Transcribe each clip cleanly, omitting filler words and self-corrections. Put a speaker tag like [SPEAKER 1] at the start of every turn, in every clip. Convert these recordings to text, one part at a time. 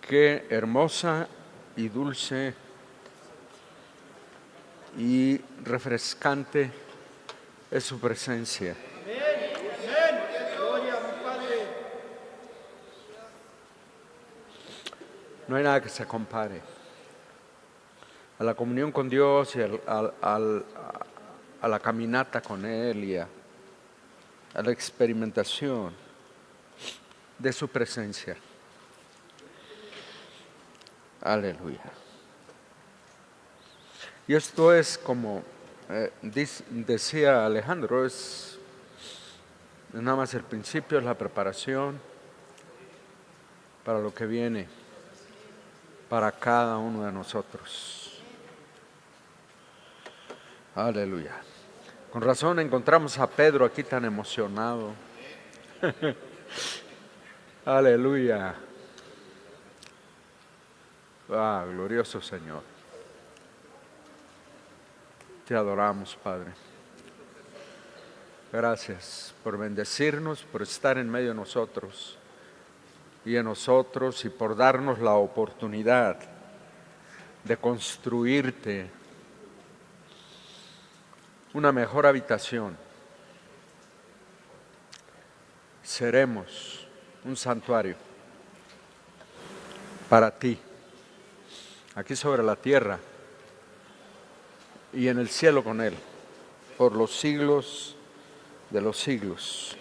[SPEAKER 1] Qué hermosa y dulce y refrescante es su presencia. No hay nada que se compare a la comunión con Dios y a la caminata con Él y a la experimentación de su presencia. Aleluya. Y esto es como decía Alejandro, es nada más el principio, es la preparación para lo que viene para cada uno de nosotros. Aleluya. Con razón encontramos a Pedro aquí tan emocionado. Aleluya. Ah, glorioso Señor. Te adoramos, Padre. Gracias por bendecirnos, por estar en medio de nosotros y en nosotros y por darnos la oportunidad de construirte una mejor habitación. Seremos un santuario para ti, aquí sobre la tierra y en el cielo con Él, por los siglos de los siglos.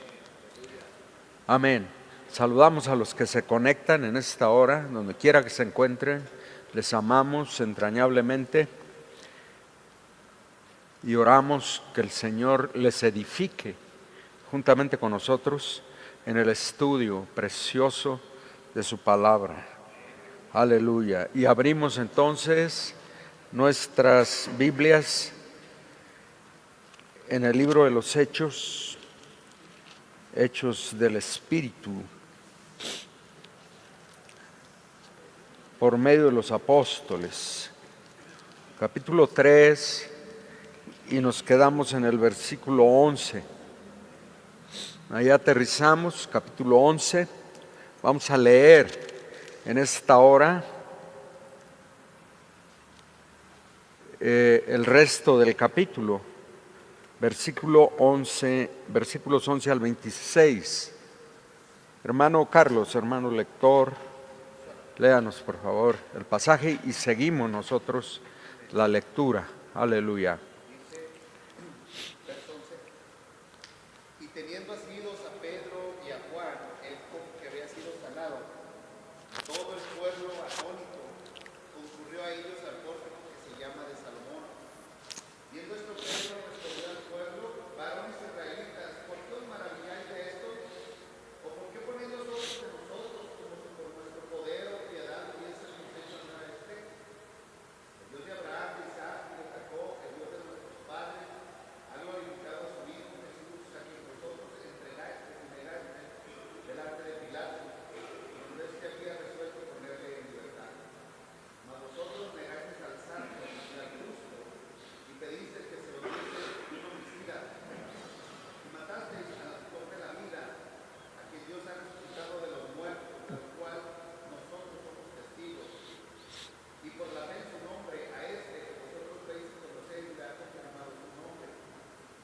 [SPEAKER 1] Amén. Saludamos a los que se conectan en esta hora, donde quiera que se encuentren. Les amamos entrañablemente y oramos que el Señor les edifique juntamente con nosotros en el estudio precioso de su palabra. Aleluya. Y abrimos entonces nuestras Biblias en el libro de los Hechos, Hechos del Espíritu, por medio de los apóstoles, capítulo 3, y nos quedamos en el versículo 11. Ahí aterrizamos, capítulo 11. Vamos a leer en esta hora el resto del capítulo, versículo 11, versículos 11 al 26. Hermano Carlos, hermano lector, léanos por favor el pasaje y seguimos nosotros la lectura. Aleluya.
[SPEAKER 2] Y teniendo asidos a Pedro y a Juan, el que había sido sanado, todo el pueblo atónito concurrió a ellos al pórtico que se llama de Salomón. Viendo esto, Pedro respondió al pueblo: varones israelitas, ¿por qué os maravilláis de esto? ¿O por qué ponéis los ojos en nosotros como si por nuestro poder o piedad hubiésemos hecho nada a este? El Dios de Abraham, de Isaac y de Jacob, el Dios de nuestros padres, ha glorificado a su Hijo Jesús, a quien vosotros entregáis delante de Pilato, cuando éste había resuelto ponerle en libertad. Mas vosotros negáis al santo y al justo, y pedisteis que se lo diese un homicida, y matasteis al autor de la vida, a quien Dios ha resucitado de los muertos, del cual nosotros somos testigos. Y por la fe en su nombre, a este que vosotros veis y conocéis y le ha confirmado su nombre.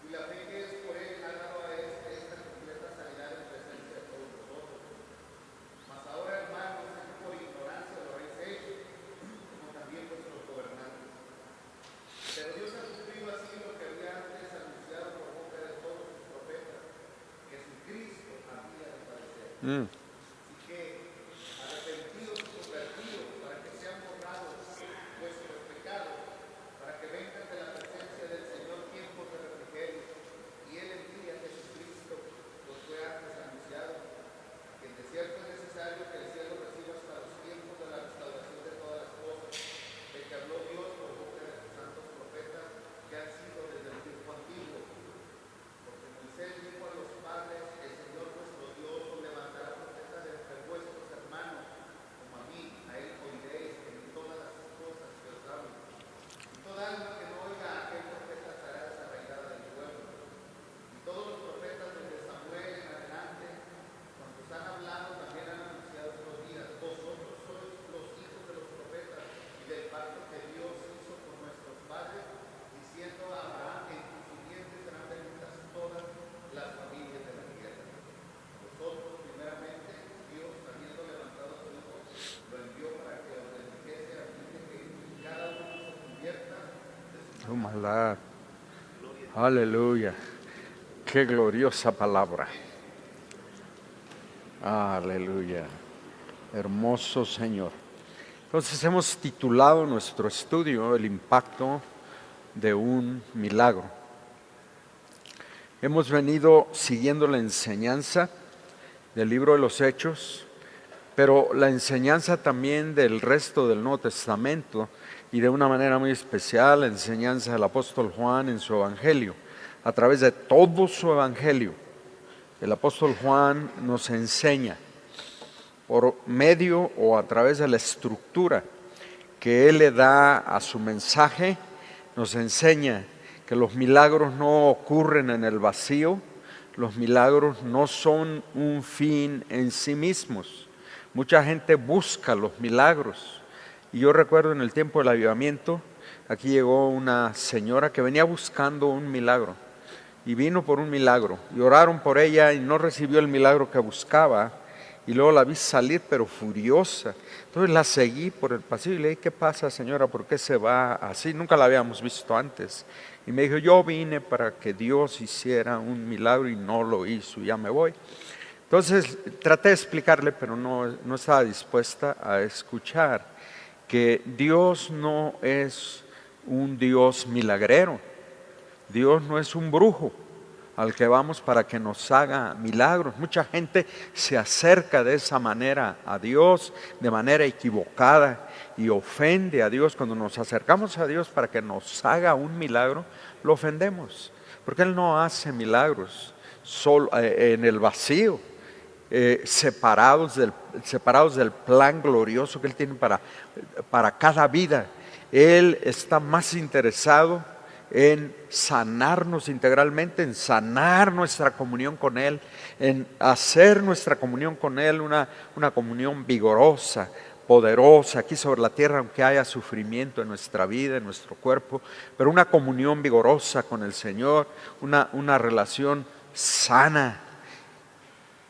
[SPEAKER 2] Y la fe que es por él ha dado a este esta completa sanidad en presencia de todos vosotros. Mas ahora, hermanos, sé que por ignorancia lo habéis hecho, como también vuestros gobernantes. Pero Dios ha cumplido así lo que había antes anunciado por boca de todos sus profetas, que su Cristo había de padecer. Así que arrepentidos y convertidos, para que sean borrados vuestros pecados, para que vengan de la presencia del Señor tiempos de refrigerio, y Él envíe a Jesucristo, pues fue antes anunciado, que de cierto es necesario que el cielo reciba hasta los tiempos de la restauración de todas las cosas, de que habló Dios por boca de sus santos profetas, que han sido desde el tiempo antiguo. Porque Moisés dijo a los padres: el Señor nuestro Dios os levantará profeta
[SPEAKER 1] maldad. Aleluya. Qué gloriosa palabra. Aleluya. Hermoso Señor. Entonces hemos titulado nuestro estudio El impacto de un milagro. Hemos venido siguiendo la enseñanza del libro de los Hechos, pero la enseñanza también del resto del Nuevo Testamento y de una manera muy especial la enseñanza del apóstol Juan en su Evangelio. A través de todo su Evangelio, el apóstol Juan nos enseña por medio o a través de la estructura que él le da a su mensaje, nos enseña que los milagros no ocurren en el vacío, los milagros no son un fin en sí mismos. Mucha gente busca los milagros. Y yo recuerdo en el tiempo del avivamiento, aquí llegó una señora que venía buscando un milagro. Y vino por un milagro. Y oraron por ella y no recibió el milagro que buscaba. Y luego la vi salir pero furiosa. Entonces la seguí por el pasillo y le dije, ¿qué pasa, señora? ¿Por qué se va así? Nunca la habíamos visto antes. Y me dijo, yo vine para que Dios hiciera un milagro y no lo hizo, ya me voy. Entonces traté de explicarle, pero no estaba dispuesta a escuchar que Dios no es un Dios milagrero. Dios no es un brujo al que vamos para que nos haga milagros. Mucha gente se acerca de esa manera a Dios, de manera equivocada, y ofende a Dios. Cuando nos acercamos a Dios para que nos haga un milagro, lo ofendemos, porque Él no hace milagros solo en el vacío, separados del plan glorioso que Él tiene para cada vida. Él está más interesado en sanarnos integralmente, en sanar nuestra comunión con Él, en hacer nuestra comunión con Él una comunión vigorosa, poderosa aquí sobre la tierra, aunque haya sufrimiento en nuestra vida, en nuestro cuerpo, pero una comunión vigorosa con el Señor, una relación sana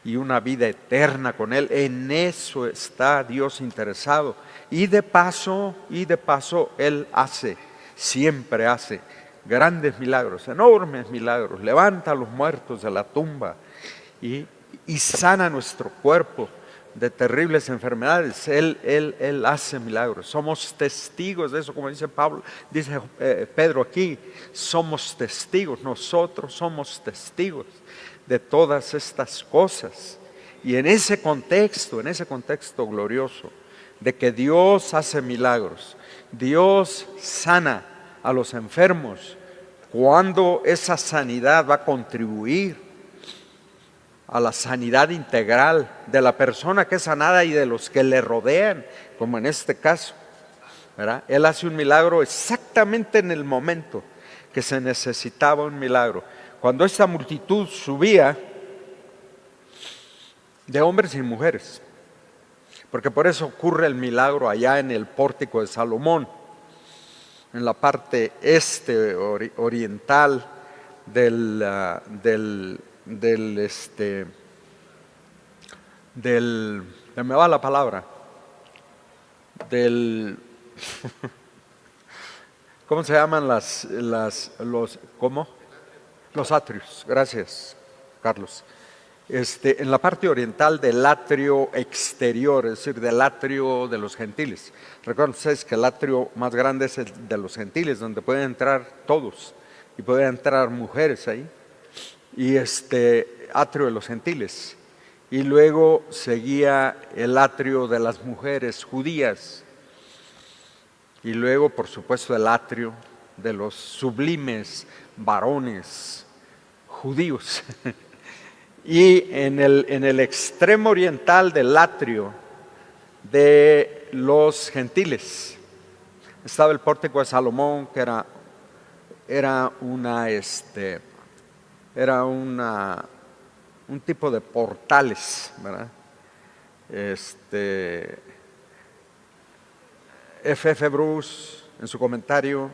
[SPEAKER 1] y una vida eterna con Él. En eso está Dios interesado. Y de paso, Él siempre hace grandes milagros, enormes milagros. Levanta a los muertos de la tumba y sana nuestro cuerpo de terribles enfermedades. Él hace milagros. Somos testigos de eso, como dice Pedro aquí. Somos testigos, nosotros somos testigos de todas estas cosas. Y en ese contexto glorioso de que Dios hace milagros, Dios sana a los enfermos, cuando esa sanidad va a contribuir a la sanidad integral de la persona que es sanada y de los que le rodean, como en este caso, ¿verdad? Él hace un milagro exactamente en el momento que se necesitaba un milagro. Cuando esta multitud subía de hombres y mujeres, porque por eso ocurre el milagro allá en el pórtico de Salomón, en la parte oriental me va la palabra, ¿cómo se llaman los atrios? Gracias, Carlos. En la parte oriental del atrio exterior, es decir, del atrio de los gentiles. Recuerden ustedes que el atrio más grande es el de los gentiles, donde pueden entrar todos y pueden entrar mujeres ahí. Y atrio de los gentiles. Y luego seguía el atrio de las mujeres judías. Y luego, por supuesto, el atrio de los sublimes varones judíos. Y en el extremo oriental del atrio de los gentiles estaba el pórtico de Salomón, que era un tipo de portales, ¿verdad? F.F. Bruce en su comentario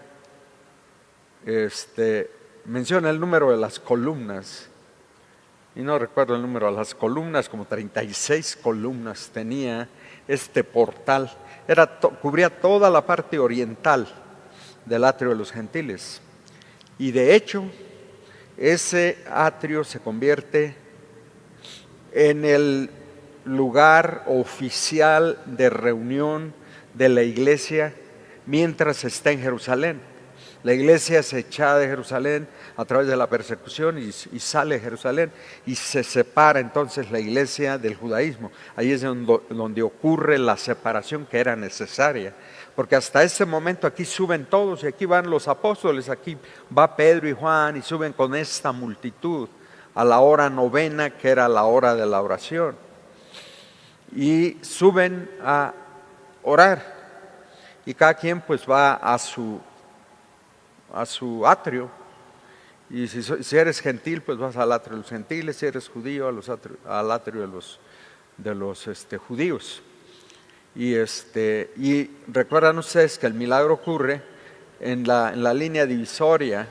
[SPEAKER 1] menciona el número de las columnas. Y no recuerdo el número de las columnas, como 36 columnas tenía este portal. Cubría toda la parte oriental del atrio de los gentiles. Y de hecho, ese atrio se convierte en el lugar oficial de reunión de la iglesia mientras está en Jerusalén. La iglesia es echada de Jerusalén a través de la persecución y sale de Jerusalén y se separa entonces la iglesia del judaísmo. Ahí es donde ocurre la separación que era necesaria, porque hasta ese momento aquí suben todos y aquí van los apóstoles, aquí va Pedro y Juan y suben con esta multitud a la hora novena, que era la hora de la oración, y suben a orar y cada quien pues va a su atrio, y si eres gentil pues vas al atrio de los gentiles, si eres judío al atrio de los judíos. Y recuerdan ustedes que el milagro ocurre en la línea divisoria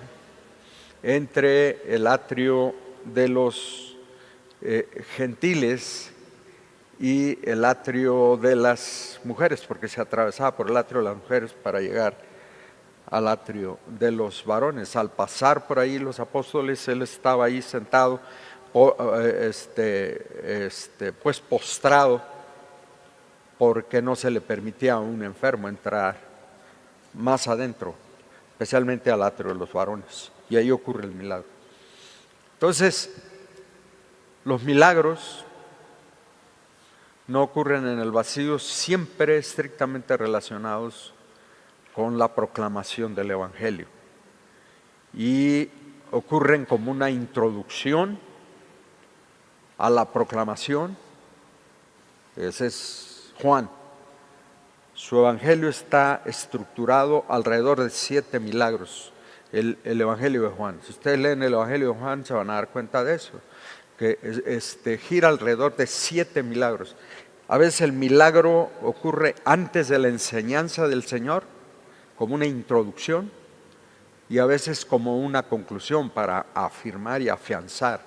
[SPEAKER 1] entre el atrio de los gentiles y el atrio de las mujeres, porque se atravesaba por el atrio de las mujeres para llegar al atrio de los varones. Al pasar por ahí los apóstoles, él estaba ahí sentado, pues postrado, porque no se le permitía a un enfermo entrar más adentro, especialmente al atrio de los varones, y ahí ocurre el milagro. Entonces, los milagros no ocurren en el vacío, siempre estrictamente relacionados con la proclamación del Evangelio, y ocurren como una introducción a la proclamación. Ese es Juan. Su Evangelio está estructurado alrededor de 7 milagros, el Evangelio de Juan. Si ustedes leen el Evangelio de Juan se van a dar cuenta de eso, que gira alrededor de 7 milagros. A veces el milagro ocurre antes de la enseñanza del Señor, como una introducción, y a veces como una conclusión para afirmar y afianzar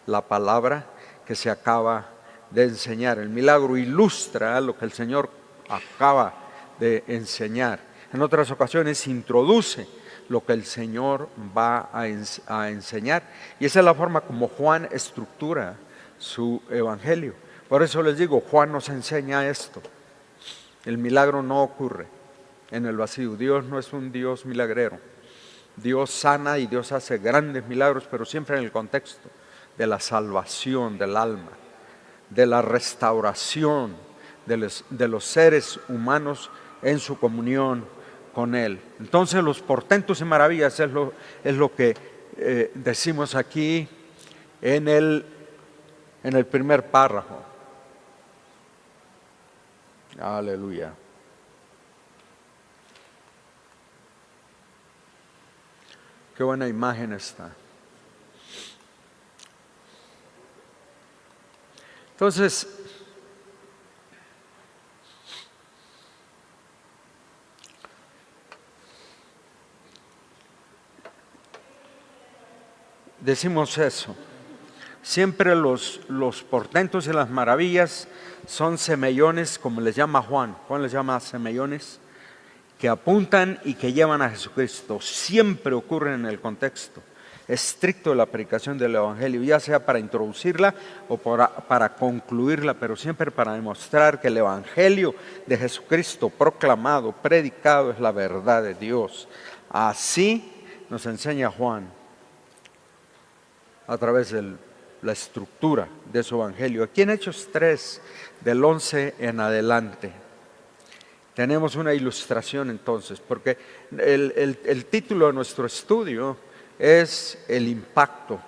[SPEAKER 1] la palabra que se acaba de enseñar. El milagro ilustra lo que el Señor acaba de enseñar. En otras ocasiones introduce lo que el Señor va a enseñar, y esa es la forma como Juan estructura su evangelio. Por eso les digo, Juan nos enseña esto. El milagro no ocurre en el vacío. Dios no es un Dios milagrero. Dios sana y Dios hace grandes milagros, pero siempre en el contexto de la salvación del alma, de la restauración de los seres humanos en su comunión con Él. Entonces los portentos y maravillas es lo que decimos aquí en el primer párrafo. Aleluya. Qué buena imagen está. Entonces, decimos eso. Siempre los portentos y las maravillas son semellones, como les llama Juan. Juan les llama semellones, que apuntan y que llevan a Jesucristo. Siempre ocurren en el contexto estricto de la predicación del Evangelio, ya sea para introducirla o para concluirla, pero siempre para demostrar que el Evangelio de Jesucristo proclamado, predicado, es la verdad de Dios. Así nos enseña Juan a través de la estructura de su Evangelio. Aquí en Hechos 3, del 11 en adelante, tenemos una ilustración entonces, porque el título de nuestro estudio es el impacto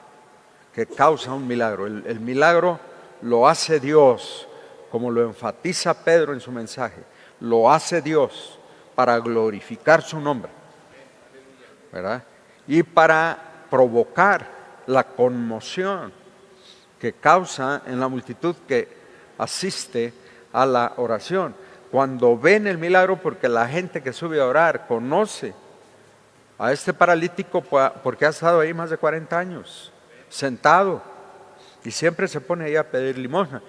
[SPEAKER 1] que causa un milagro. El milagro lo hace Dios, como lo enfatiza Pedro en su mensaje, lo hace Dios para glorificar su nombre, ¿verdad? Y para provocar la conmoción que causa en la multitud que asiste a la oración. Cuando ven el milagro, porque la gente que sube a orar conoce a este paralítico porque ha estado ahí más de 40 años, sentado, y siempre se pone ahí a pedir limosna.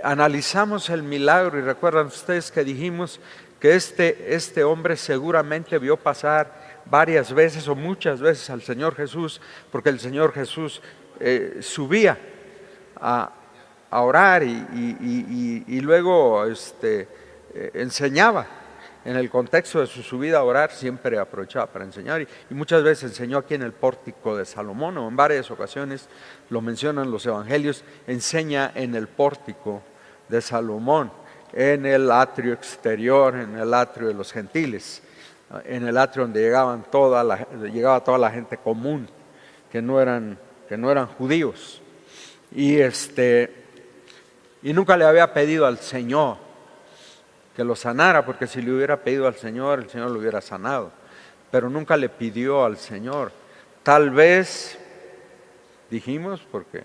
[SPEAKER 1] Analizamos el milagro y recuerdan ustedes que dijimos que este hombre seguramente vio pasar varias veces o muchas veces al Señor Jesús, porque el Señor Jesús subía a orar y luego enseñaba. En el contexto de su subida a orar siempre aprovechaba para enseñar y muchas veces enseñó aquí en el pórtico de Salomón, o en varias ocasiones lo mencionan los evangelios, enseña en el pórtico de Salomón, en el atrio exterior, en el atrio de los gentiles, en el atrio donde llegaba toda la gente común que no eran judíos, y nunca le había pedido al Señor que lo sanara, porque si le hubiera pedido al Señor, el Señor lo hubiera sanado, pero nunca le pidió al Señor. Tal vez, dijimos, porque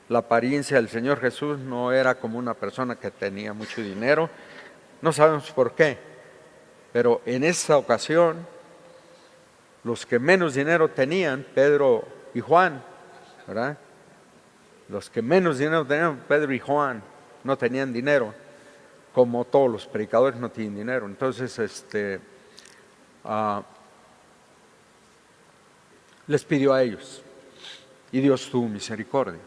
[SPEAKER 1] la apariencia del Señor Jesús no era como una persona que tenía mucho dinero, no sabemos por qué, pero en esta ocasión, los que menos dinero tenían, Pedro y Juan, ¿verdad? Los que menos dinero tenían, Pedro y Juan, no tenían dinero, como todos los predicadores no tienen dinero. Entonces, les pidió a ellos y Dios tuvo misericordia.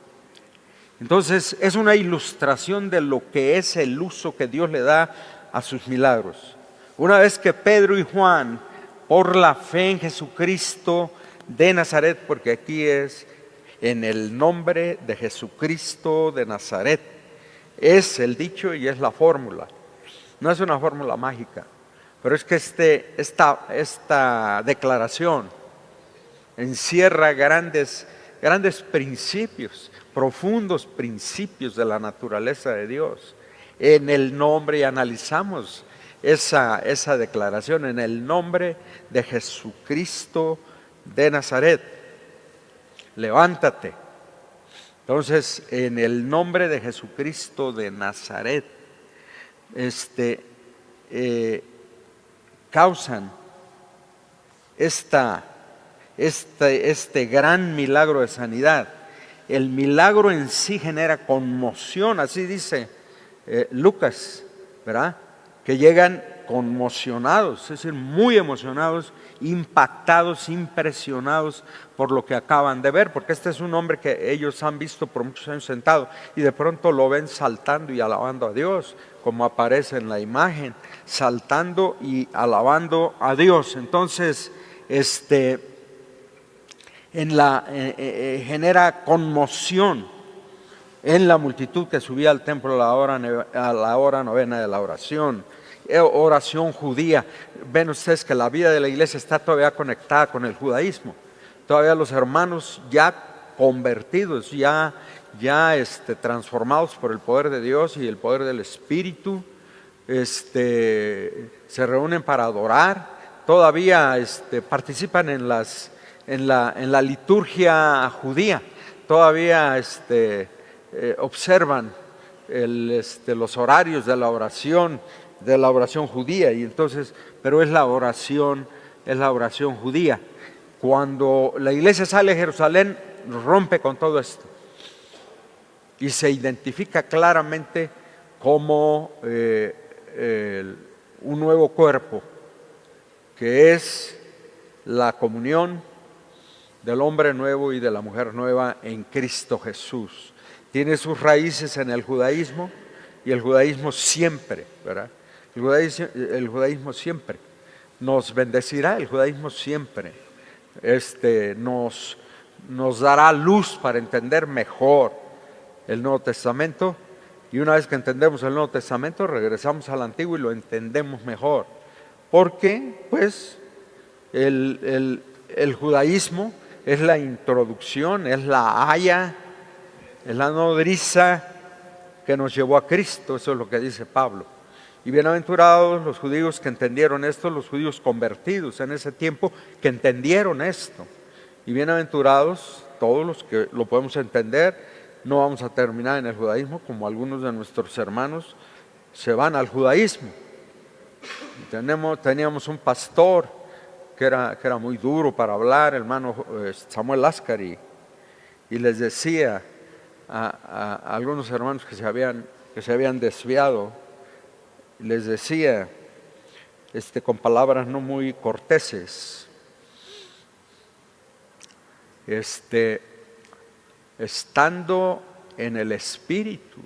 [SPEAKER 1] Entonces, es una ilustración de lo que es el uso que Dios le da a sus milagros. Una vez que Pedro y Juan, por la fe en Jesucristo de Nazaret, porque aquí es en el nombre de Jesucristo de Nazaret, es el dicho y es la fórmula. No es una fórmula mágica, pero es que esta declaración encierra grandes principios, profundos principios de la naturaleza de Dios. En el nombre, y analizamos esa declaración, en el nombre de Jesucristo de Nazaret, levántate. Entonces, en el nombre de Jesucristo de Nazaret, causan este gran milagro de sanidad. El milagro en sí genera conmoción, así dice Lucas, ¿verdad? Que llegan conmocionados, es decir, muy emocionados, impactados, impresionados por lo que acaban de ver, porque este es un hombre que ellos han visto por muchos años sentado y de pronto lo ven saltando y alabando a Dios, como aparece en la imagen, saltando y alabando a Dios. Entonces, genera conmoción en la multitud que subía al templo a la hora novena de la oración judía. Ven ustedes que la vida de la iglesia está todavía conectada con el judaísmo. Todavía los hermanos ya convertidos, ya transformados por el poder de Dios y el poder del Espíritu, se reúnen para adorar. Todavía participan en la liturgia judía. Todavía observan los horarios de la oración judía, y entonces, pero es la oración judía. Cuando la iglesia sale de Jerusalén, rompe con todo esto y se identifica claramente como un nuevo cuerpo, que es la comunión del hombre nuevo y de la mujer nueva en Cristo Jesús. Tiene sus raíces en el judaísmo, y el judaísmo siempre, ¿verdad? El judaísmo siempre nos bendecirá, el judaísmo siempre nos dará luz para entender mejor el Nuevo Testamento, y una vez que entendemos el Nuevo Testamento regresamos al Antiguo y lo entendemos mejor, porque pues el judaísmo es la introducción, es la haya, es la nodriza que nos llevó a Cristo. Eso es lo que dice Pablo. Y bienaventurados los judíos que entendieron esto, los judíos convertidos en ese tiempo que entendieron esto. Y bienaventurados todos los que lo podemos entender. No vamos a terminar en el judaísmo como algunos de nuestros hermanos se van al judaísmo. Teníamos un pastor que era muy duro para hablar, hermano Samuel Lascari, y les decía a algunos hermanos que se habían desviado, les decía con palabras no muy corteses, estando en el Espíritu,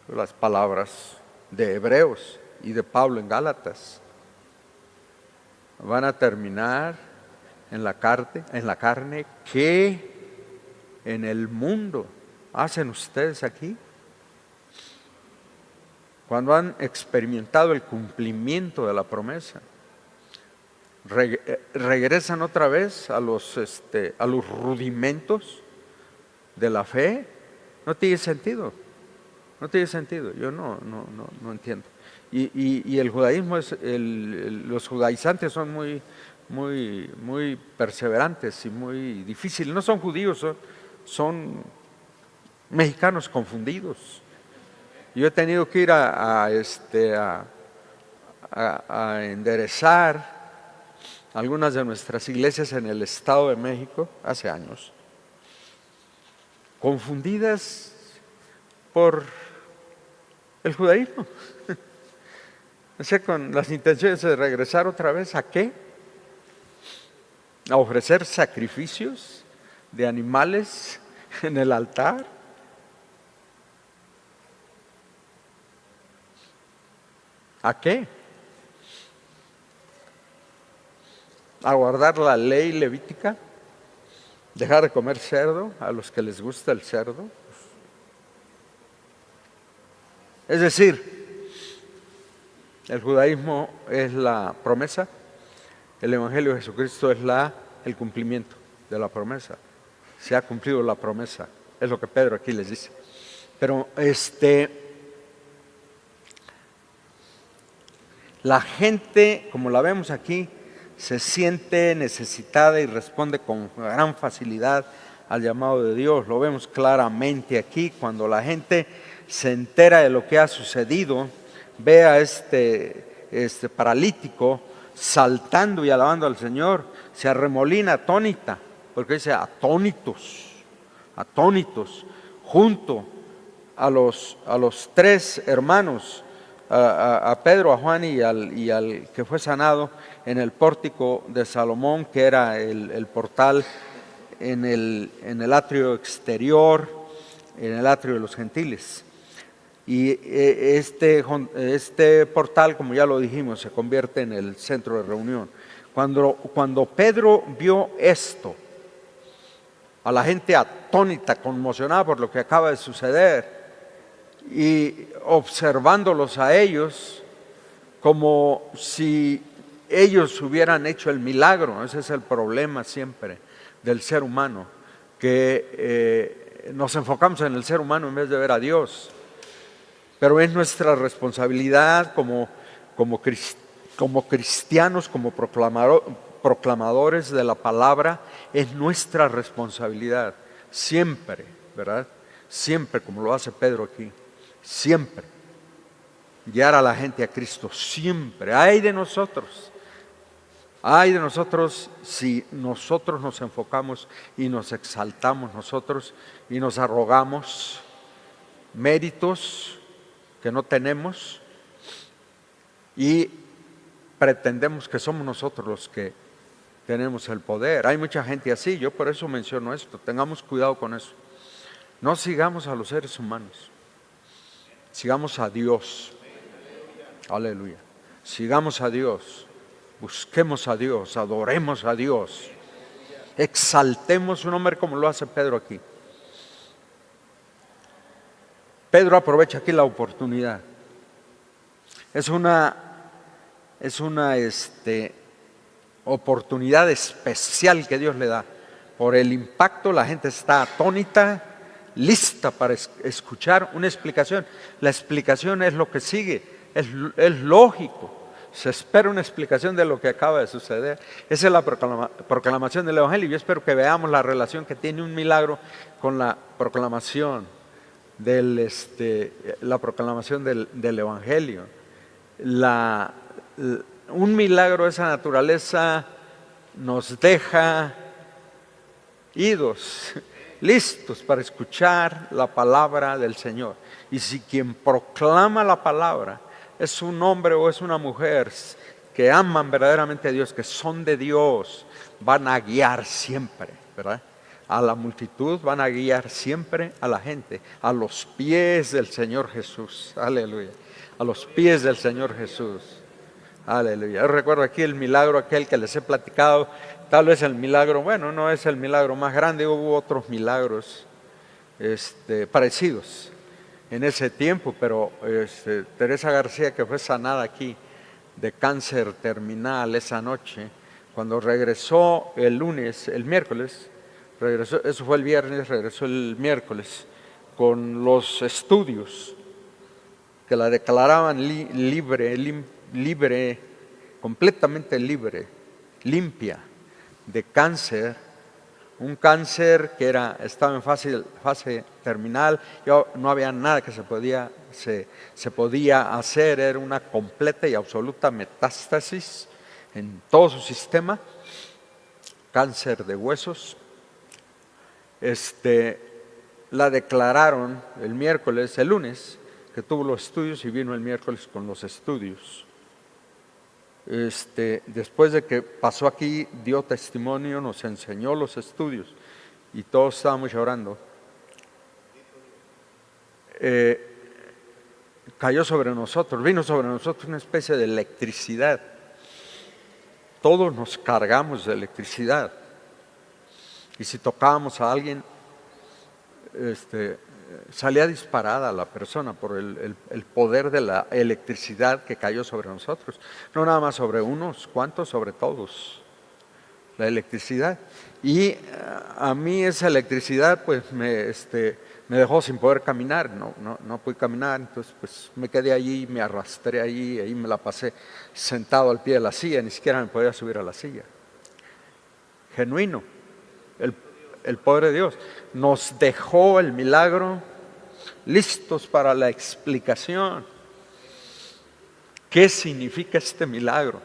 [SPEAKER 1] las palabras de Hebreos y de Pablo en Gálatas, van a terminar en la carne que en el mundo hacen ustedes aquí. Cuando han experimentado el cumplimiento de la promesa, regresan otra vez a los rudimentos de la fe. No tiene sentido. No tiene sentido. Yo no entiendo. Y el judaísmo los judaizantes son muy perseverantes y muy difíciles. No son judíos, son mexicanos confundidos. Yo he tenido que ir a enderezar algunas de nuestras iglesias en el Estado de México hace años, confundidas por el judaísmo. O sea, con las intenciones de regresar otra vez, ¿a qué? A ofrecer sacrificios de animales en el altar. ¿A qué? A guardar la ley levítica, dejar de comer cerdo a los que les gusta el cerdo. Es decir, el judaísmo es la promesa, el Evangelio de Jesucristo es el cumplimiento de la promesa. Se ha cumplido la promesa, es lo que Pedro aquí les dice. Pero la gente, como la vemos aquí, se siente necesitada y responde con gran facilidad al llamado de Dios. Lo vemos claramente aquí, cuando la gente se entera de lo que ha sucedido, ve a este paralítico saltando y alabando al Señor, se arremolina atónita, porque dice atónitos, junto a los tres hermanos, a Pedro, a Juan y al que fue sanado en el pórtico de Salomón, que era el portal en el atrio exterior, en el atrio de los gentiles. Y este portal, como ya lo dijimos, se convierte en el centro de reunión. Cuando Pedro vio esto, a la gente atónita, conmocionada por lo que acaba de suceder, y observándolos a ellos como si ellos hubieran hecho el milagro. Ese es el problema siempre del ser humano, que nos enfocamos en el ser humano en vez de ver a Dios. Pero es nuestra responsabilidad como cristianos, como proclamadores de la palabra, es nuestra responsabilidad siempre, ¿verdad? Siempre, como lo hace Pedro aquí, siempre guiar a la gente a Cristo, siempre. Ay de nosotros si nosotros nos enfocamos y nos exaltamos nosotros y nos arrogamos méritos que no tenemos y pretendemos que somos nosotros los que tenemos el poder. Hay mucha gente así, yo por eso menciono esto, tengamos cuidado con eso. No sigamos a los seres humanos, sigamos a Dios. Aleluya. Sigamos a Dios, busquemos a Dios, adoremos a Dios, exaltemos su nombre como lo hace Pedro aquí. Pedro aprovecha aquí la oportunidad. Es una oportunidad especial que Dios le da. Por el impacto, la gente está atónita, lista para escuchar una explicación. La explicación es lo que sigue, es lógico. Se espera una explicación de lo que acaba de suceder. Esa es la proclamación del Evangelio. Yo espero que veamos la relación que tiene un milagro con la proclamación la proclamación del Evangelio. Un milagro de esa naturaleza nos deja idos, listos para escuchar la palabra del Señor. Y si quien proclama la palabra es un hombre o es una mujer que aman verdaderamente a Dios, que son de Dios, van a guiar siempre, ¿verdad? A la multitud, van a guiar siempre a la gente, a los pies del Señor Jesús. Aleluya. A los pies del Señor Jesús. Aleluya. Yo recuerdo aquí el milagro aquel que les he platicado. Tal vez el milagro, bueno, no es el milagro más grande, hubo otros milagros parecidos en ese tiempo, pero Teresa García, que fue sanada aquí de cáncer terminal esa noche, cuando regresó el miércoles, regresó, eso fue el viernes, regresó el miércoles con los estudios que la declaraban libre, completamente libre, limpia de cáncer, un cáncer que estaba en fase terminal, no había nada que se podía hacer, era una completa y absoluta metástasis en todo su sistema, cáncer de huesos. La declararon el lunes, que tuvo los estudios y vino el miércoles con los estudios. Después de que pasó aquí, dio testimonio, nos enseñó los estudios y todos estábamos llorando. Cayó sobre nosotros, vino sobre nosotros una especie de electricidad. Todos nos cargamos de electricidad. Y si tocábamos a alguien, salía disparada la persona por el poder de la electricidad que cayó sobre nosotros. No nada más sobre unos cuantos, sobre todos. La electricidad. Y a mí esa electricidad pues me dejó sin poder caminar, no pude caminar, entonces pues me quedé allí, me arrastré allí, ahí me la pasé sentado al pie de la silla, ni siquiera me podía subir a la silla. Genuino, el poder de Dios. Nos dejó el milagro listos para la explicación. ¿Qué significa este milagro?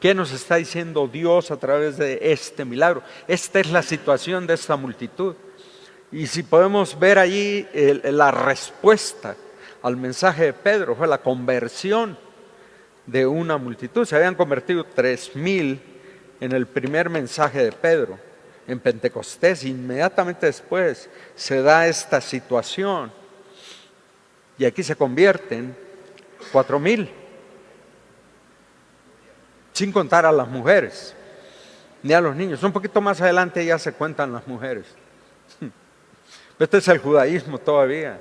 [SPEAKER 1] ¿Qué nos está diciendo Dios a través de este milagro? Esta es la situación de esta multitud. Y si podemos ver allí la respuesta al mensaje de Pedro, fue la conversión de una multitud. Se habían convertido 3,000 en el primer mensaje de Pedro, en Pentecostés. Inmediatamente después se da esta situación y aquí se convierten 4,000, sin contar a las mujeres ni a los niños. Un poquito más adelante ya se cuentan las mujeres. Este es el judaísmo todavía,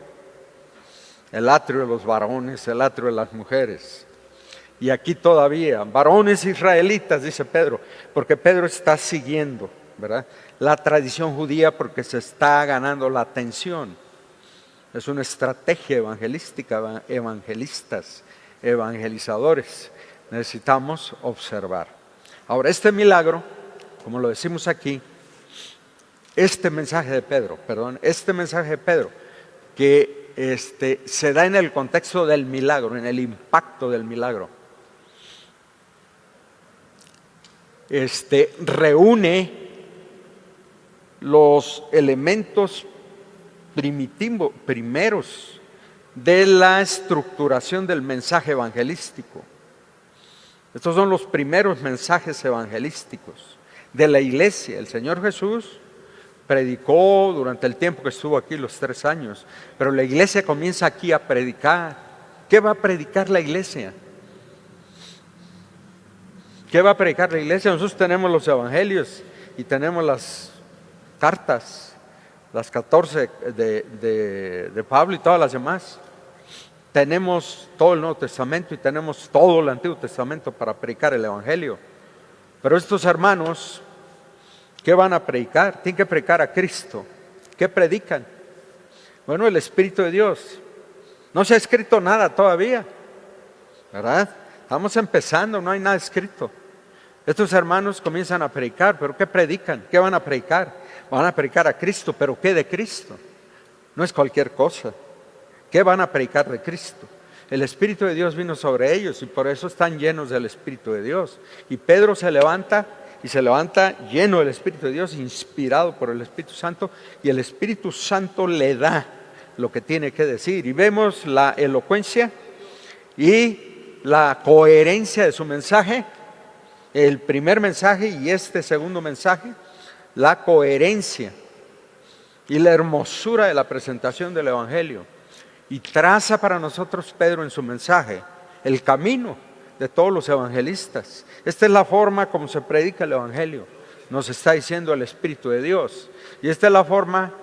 [SPEAKER 1] el atrio de los varones, el atrio de las mujeres. Y aquí todavía, varones israelitas, dice Pedro, porque Pedro está siguiendo, ¿verdad?, la tradición judía, porque se está ganando la atención. Es una estrategia evangelística, evangelistas, evangelizadores. Necesitamos observar. Ahora, este milagro, como lo decimos aquí, este mensaje de Pedro, que se da en el contexto del milagro, en el impacto del milagro, reúne los elementos primeros de la estructuración del mensaje evangelístico. Estos son los primeros mensajes evangelísticos de la iglesia. El Señor Jesús predicó durante el tiempo que estuvo aquí, los 3 años, pero la iglesia comienza aquí a predicar. ¿Qué va a predicar la iglesia? ¿Qué va a predicar la iglesia? Nosotros tenemos los evangelios y tenemos las cartas, las 14 de Pablo y todas las demás. Tenemos todo el Nuevo Testamento y tenemos todo el Antiguo Testamento para predicar el evangelio. Pero estos hermanos, ¿qué van a predicar? Tienen que predicar a Cristo. ¿Qué predican? Bueno, el Espíritu de Dios. No se ha escrito nada todavía, ¿verdad? Estamos empezando, no hay nada escrito. Estos hermanos comienzan a predicar, pero ¿qué predican? ¿Qué van a predicar? Van a predicar a Cristo, pero ¿qué de Cristo? No es cualquier cosa. ¿Qué van a predicar de Cristo? El Espíritu de Dios vino sobre ellos y por eso están llenos del Espíritu de Dios. Y Pedro se levanta lleno del Espíritu de Dios, inspirado por el Espíritu Santo, y el Espíritu Santo le da lo que tiene que decir. Y vemos la elocuencia y la coherencia de su mensaje, el primer mensaje y este segundo mensaje, la coherencia y la hermosura de la presentación del Evangelio. Y traza para nosotros Pedro en su mensaje el camino de todos los evangelistas. Esta es la forma como se predica el Evangelio, nos está diciendo el Espíritu de Dios. Y esta es la forma,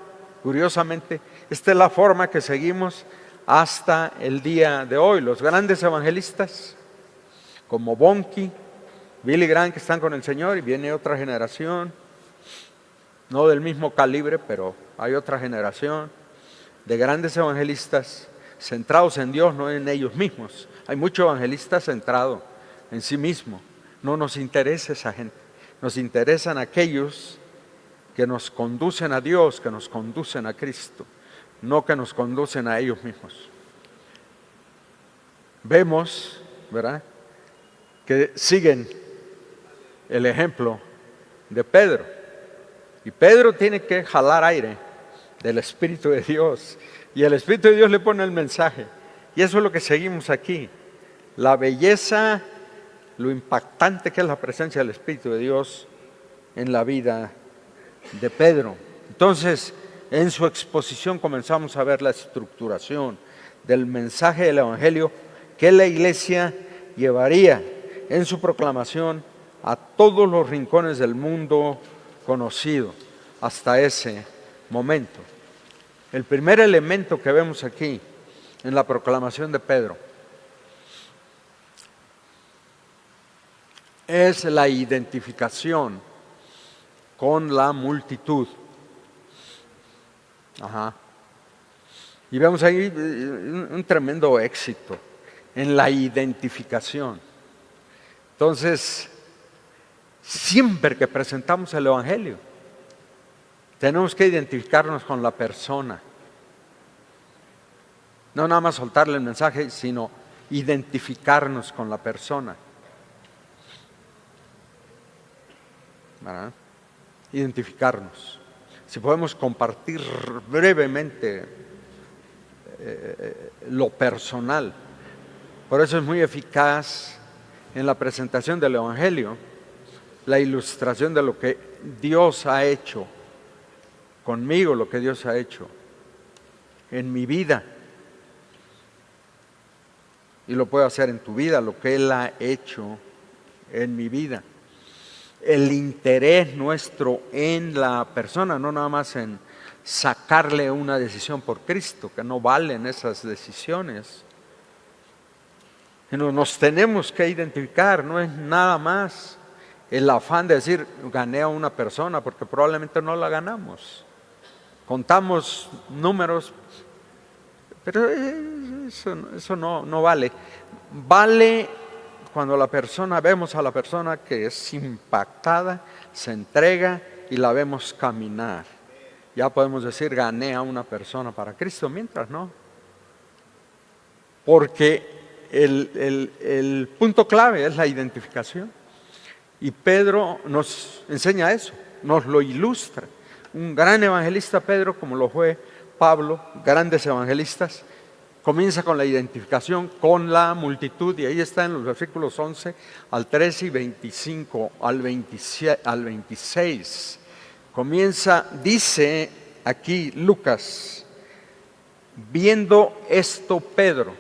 [SPEAKER 1] curiosamente, esta es la forma que seguimos hasta el día de hoy. Los grandes evangelistas, como Bonnke, Billy Graham, que están con el Señor, y viene otra generación, no del mismo calibre, pero hay otra generación de grandes evangelistas centrados en Dios, no en ellos mismos. Hay mucho evangelista centrado en sí mismo. No nos interesa esa gente, nos interesan aquellos que nos conducen a Dios, que nos conducen a Cristo, no que nos conducen a ellos mismos. Vemos, ¿verdad?, que siguen el ejemplo de Pedro. Y Pedro tiene que jalar aire del Espíritu de Dios. Y el Espíritu de Dios le pone el mensaje. Y eso es lo que seguimos aquí. La belleza, lo impactante que es la presencia del Espíritu de Dios en la vida de Pedro. Entonces, en su exposición comenzamos a ver la estructuración del mensaje del Evangelio que la iglesia llevaría en su proclamación a todos los rincones del mundo conocido hasta ese momento. El primer elemento que vemos aquí en la proclamación de Pedro es la identificación con la multitud. Y vemos ahí un tremendo éxito en la identificación. Entonces, siempre que presentamos el Evangelio, tenemos que identificarnos con la persona. No nada más soltarle el mensaje, sino identificarnos con la persona. ¿Verdad? Identificarnos. Si podemos compartir brevemente lo personal. Por eso es muy eficaz en la presentación del Evangelio la ilustración de lo que Dios ha hecho conmigo, lo que Dios ha hecho en mi vida. Y lo puedo hacer en tu vida, lo que Él ha hecho en mi vida. El interés nuestro en la persona, no nada más en sacarle una decisión por Cristo, que no valen esas decisiones. Sino nos tenemos que identificar, no es nada más el afán de decir, gané a una persona, porque probablemente no la ganamos. Contamos números, pero eso no vale. Vale cuando vemos a la persona que es impactada, se entrega y la vemos caminar. Ya podemos decir, gané a una persona para Cristo, mientras no. Porque el punto clave es la identificación. Y Pedro nos enseña eso, nos lo ilustra. Un gran evangelista, Pedro, como lo fue Pablo, grandes evangelistas, comienza con la identificación con la multitud, y ahí está en los versículos 11 al 13 y 25 al 26. Comienza, dice aquí Lucas, viendo esto Pedro,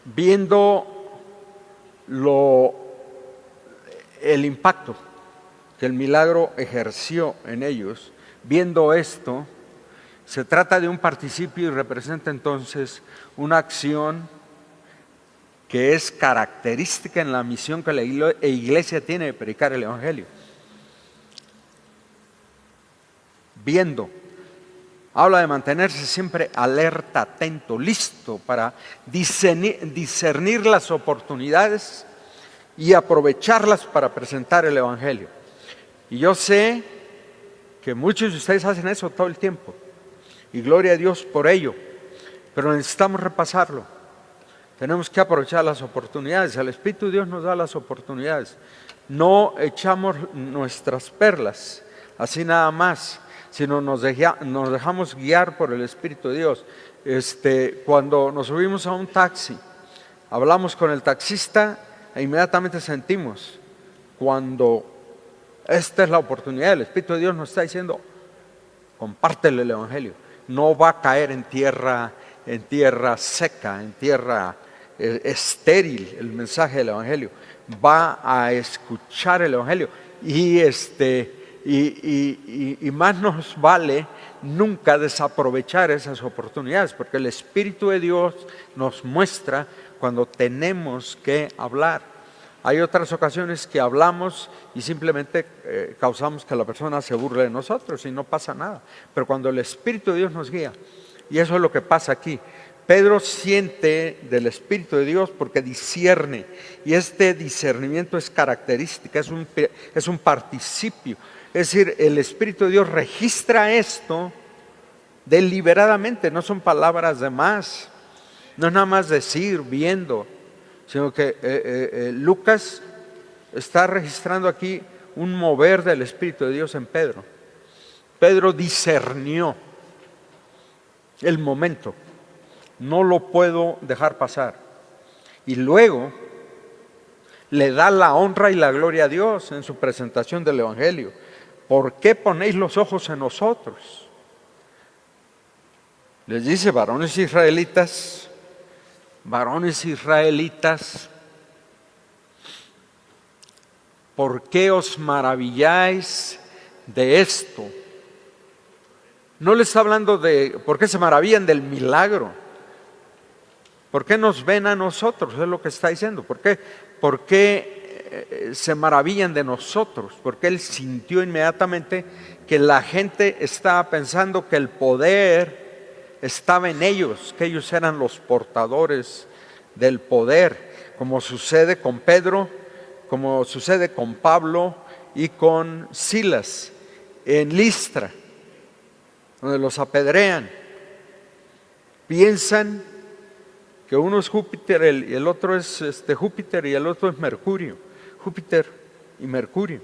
[SPEAKER 1] viendo el impacto que el milagro ejerció en ellos, viendo esto, se trata de un participio y representa entonces una acción que es característica en la misión que la iglesia tiene de predicar el Evangelio. Viendo, habla de mantenerse siempre alerta, atento, listo para discernir las oportunidades y aprovecharlas para presentar el Evangelio. Y yo sé que muchos de ustedes hacen eso todo el tiempo, y gloria a Dios por ello, pero necesitamos repasarlo. Tenemos que aprovechar las oportunidades. El Espíritu de Dios nos da las oportunidades. No echamos nuestras perlas así nada más, sino nos dejamos guiar por el Espíritu de Dios. Cuando nos subimos a un taxi, hablamos con el taxista e inmediatamente sentimos cuando esta es la oportunidad. El Espíritu de Dios nos está diciendo, compártele el Evangelio. No va a caer en tierra seca, en tierra estéril el mensaje del Evangelio. Va a escuchar el Evangelio. Y más nos vale nunca desaprovechar esas oportunidades, porque el Espíritu de Dios nos muestra cuando tenemos que hablar. Hay otras ocasiones que hablamos y simplemente causamos que la persona se burle de nosotros y no pasa nada. Pero cuando el Espíritu de Dios nos guía, y eso es lo que pasa aquí, Pedro siente del Espíritu de Dios porque discierne, y este discernimiento es característica, es un participio. Es decir, el Espíritu de Dios registra esto deliberadamente, no son palabras de más, no es nada más decir, viendo, sino que Lucas está registrando aquí un mover del Espíritu de Dios en Pedro. Pedro discernió el momento, no lo puedo dejar pasar, y luego le da la honra y la gloria a Dios en su presentación del Evangelio. ¿Por qué ponéis los ojos en nosotros? Les dice, varones israelitas, ¿por qué os maravilláis de esto? No les está hablando de por qué se maravillan del milagro. ¿Por qué nos ven a nosotros? Es lo que está diciendo. ¿Por qué se maravillan de nosotros? Porque él sintió inmediatamente que la gente estaba pensando que el poder estaba en ellos, que ellos eran los portadores del poder, como sucede con Pedro, como sucede con Pablo y con Silas en Listra, donde los apedrean. Piensan que uno es Júpiter y el otro es Júpiter y el otro es Mercurio. Júpiter y Mercurio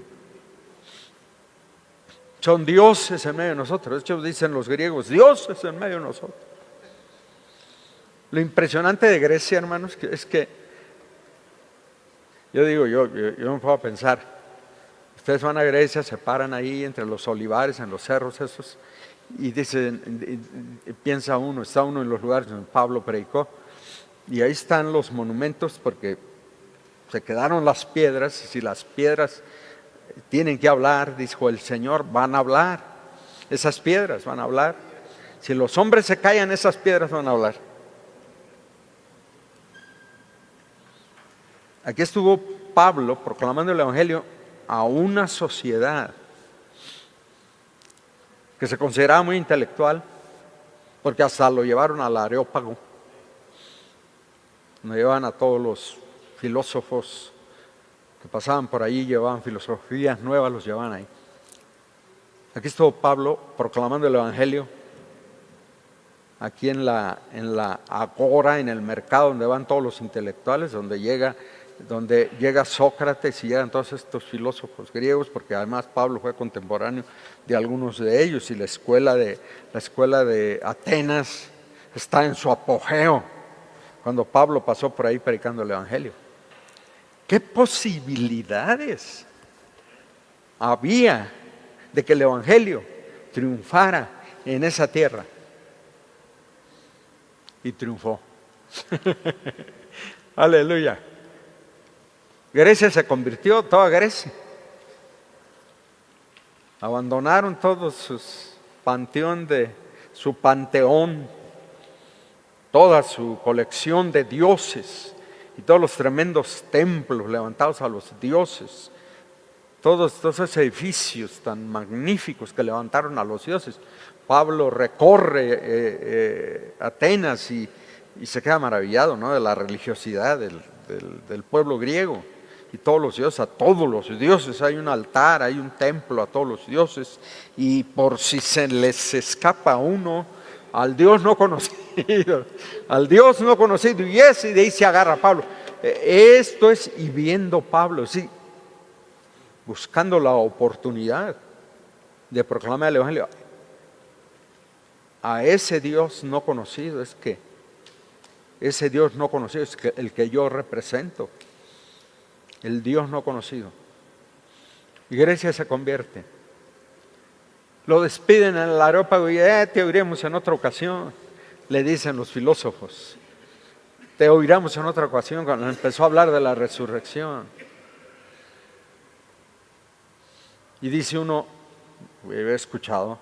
[SPEAKER 1] son dioses en medio de nosotros. De hecho dicen los griegos, dioses en medio de nosotros. Lo impresionante de Grecia, hermanos, es que yo digo, yo me puedo pensar, ustedes van a Grecia, se paran ahí entre los olivares, en los cerros esos, y dicen, piensa uno, está uno en los lugares donde Pablo predicó, y ahí están los monumentos porque se quedaron las piedras, y si las piedras tienen que hablar, dijo el Señor, van a hablar, esas piedras van a hablar. Si los hombres se callan, esas piedras van a hablar. Aquí estuvo Pablo proclamando el Evangelio a una sociedad que se consideraba muy intelectual, porque hasta lo llevaron al Areópago, donde llevaban a todos los filósofos que pasaban por ahí, llevaban filosofías nuevas, los llevaban ahí. Aquí estuvo Pablo proclamando el Evangelio, aquí en la agora, en el mercado donde van todos los intelectuales, donde llega Sócrates y llegan todos estos filósofos griegos, porque además Pablo fue contemporáneo de algunos de ellos, y la escuela de Atenas está en su apogeo cuando Pablo pasó por ahí predicando el Evangelio. ¿Qué posibilidades había de que el Evangelio triunfara en esa tierra? Y triunfó. Aleluya. Grecia se convirtió, toda Grecia. Abandonaron todo su panteón, toda su colección de dioses y todos los tremendos templos levantados a los dioses, todos esos edificios tan magníficos que levantaron a los dioses. Pablo recorre Atenas y se queda maravillado, ¿no?, de la religiosidad del pueblo griego. Y todos los dioses, a todos los dioses hay un altar, hay un templo a todos los dioses, y por si se les escapa uno, al Dios no conocido, y ese de ahí se agarra Pablo. Esto es, y viendo Pablo, sí, buscando la oportunidad de proclamar el Evangelio a ese Dios no conocido, es que ese Dios no conocido es el que yo represento, el Dios no conocido. Y Grecia se convierte. Lo despiden en el Areópago y te oiremos en otra ocasión, le dicen los filósofos. Te oiremos en otra ocasión cuando empezó a hablar de la resurrección. Y dice uno, he escuchado,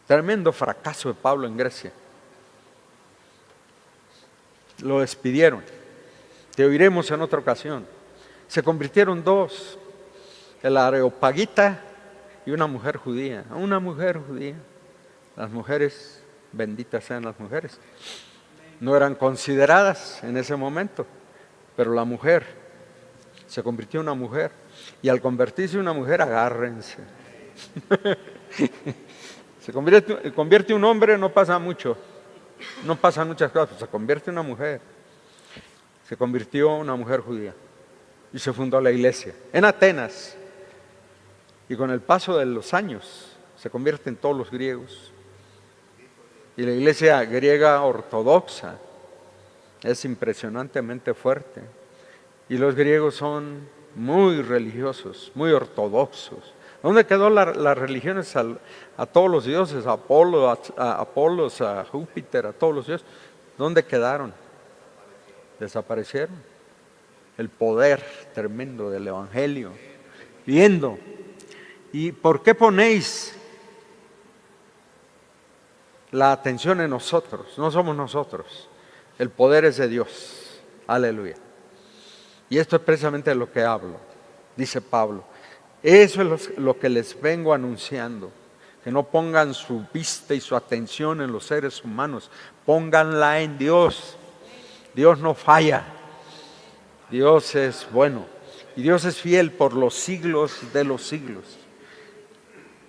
[SPEAKER 1] tremendo fracaso de Pablo en Grecia. Lo despidieron. Te oiremos en otra ocasión. Se convirtieron dos, el areopagita y una mujer judía. Una mujer judía. Las mujeres, benditas sean las mujeres, no eran consideradas en ese momento, pero la mujer se convirtió en una mujer. Y al convertirse en una mujer, agárrense. Se convierte un hombre, no pasa mucho. No pasan muchas cosas, se convierte en una mujer. Se convirtió en una mujer judía y se fundó la iglesia en Atenas. Y con el paso de los años se convierten todos los griegos. Y la iglesia griega ortodoxa es impresionantemente fuerte. Y los griegos son muy religiosos, muy ortodoxos. ¿Dónde quedó las religiones a todos los dioses? A Apolos, a Júpiter, a todos los dioses. ¿Dónde quedaron? Desaparecieron. El poder tremendo del Evangelio. Viendo. ¿Y por qué ponéis la atención en nosotros? No somos nosotros. El poder es de Dios. Aleluya. Y esto es precisamente de lo que hablo, dice Pablo. Eso es lo que les vengo anunciando, que no pongan su vista y su atención en los seres humanos, pónganla en Dios. Dios no falla, Dios es bueno y Dios es fiel por los siglos de los siglos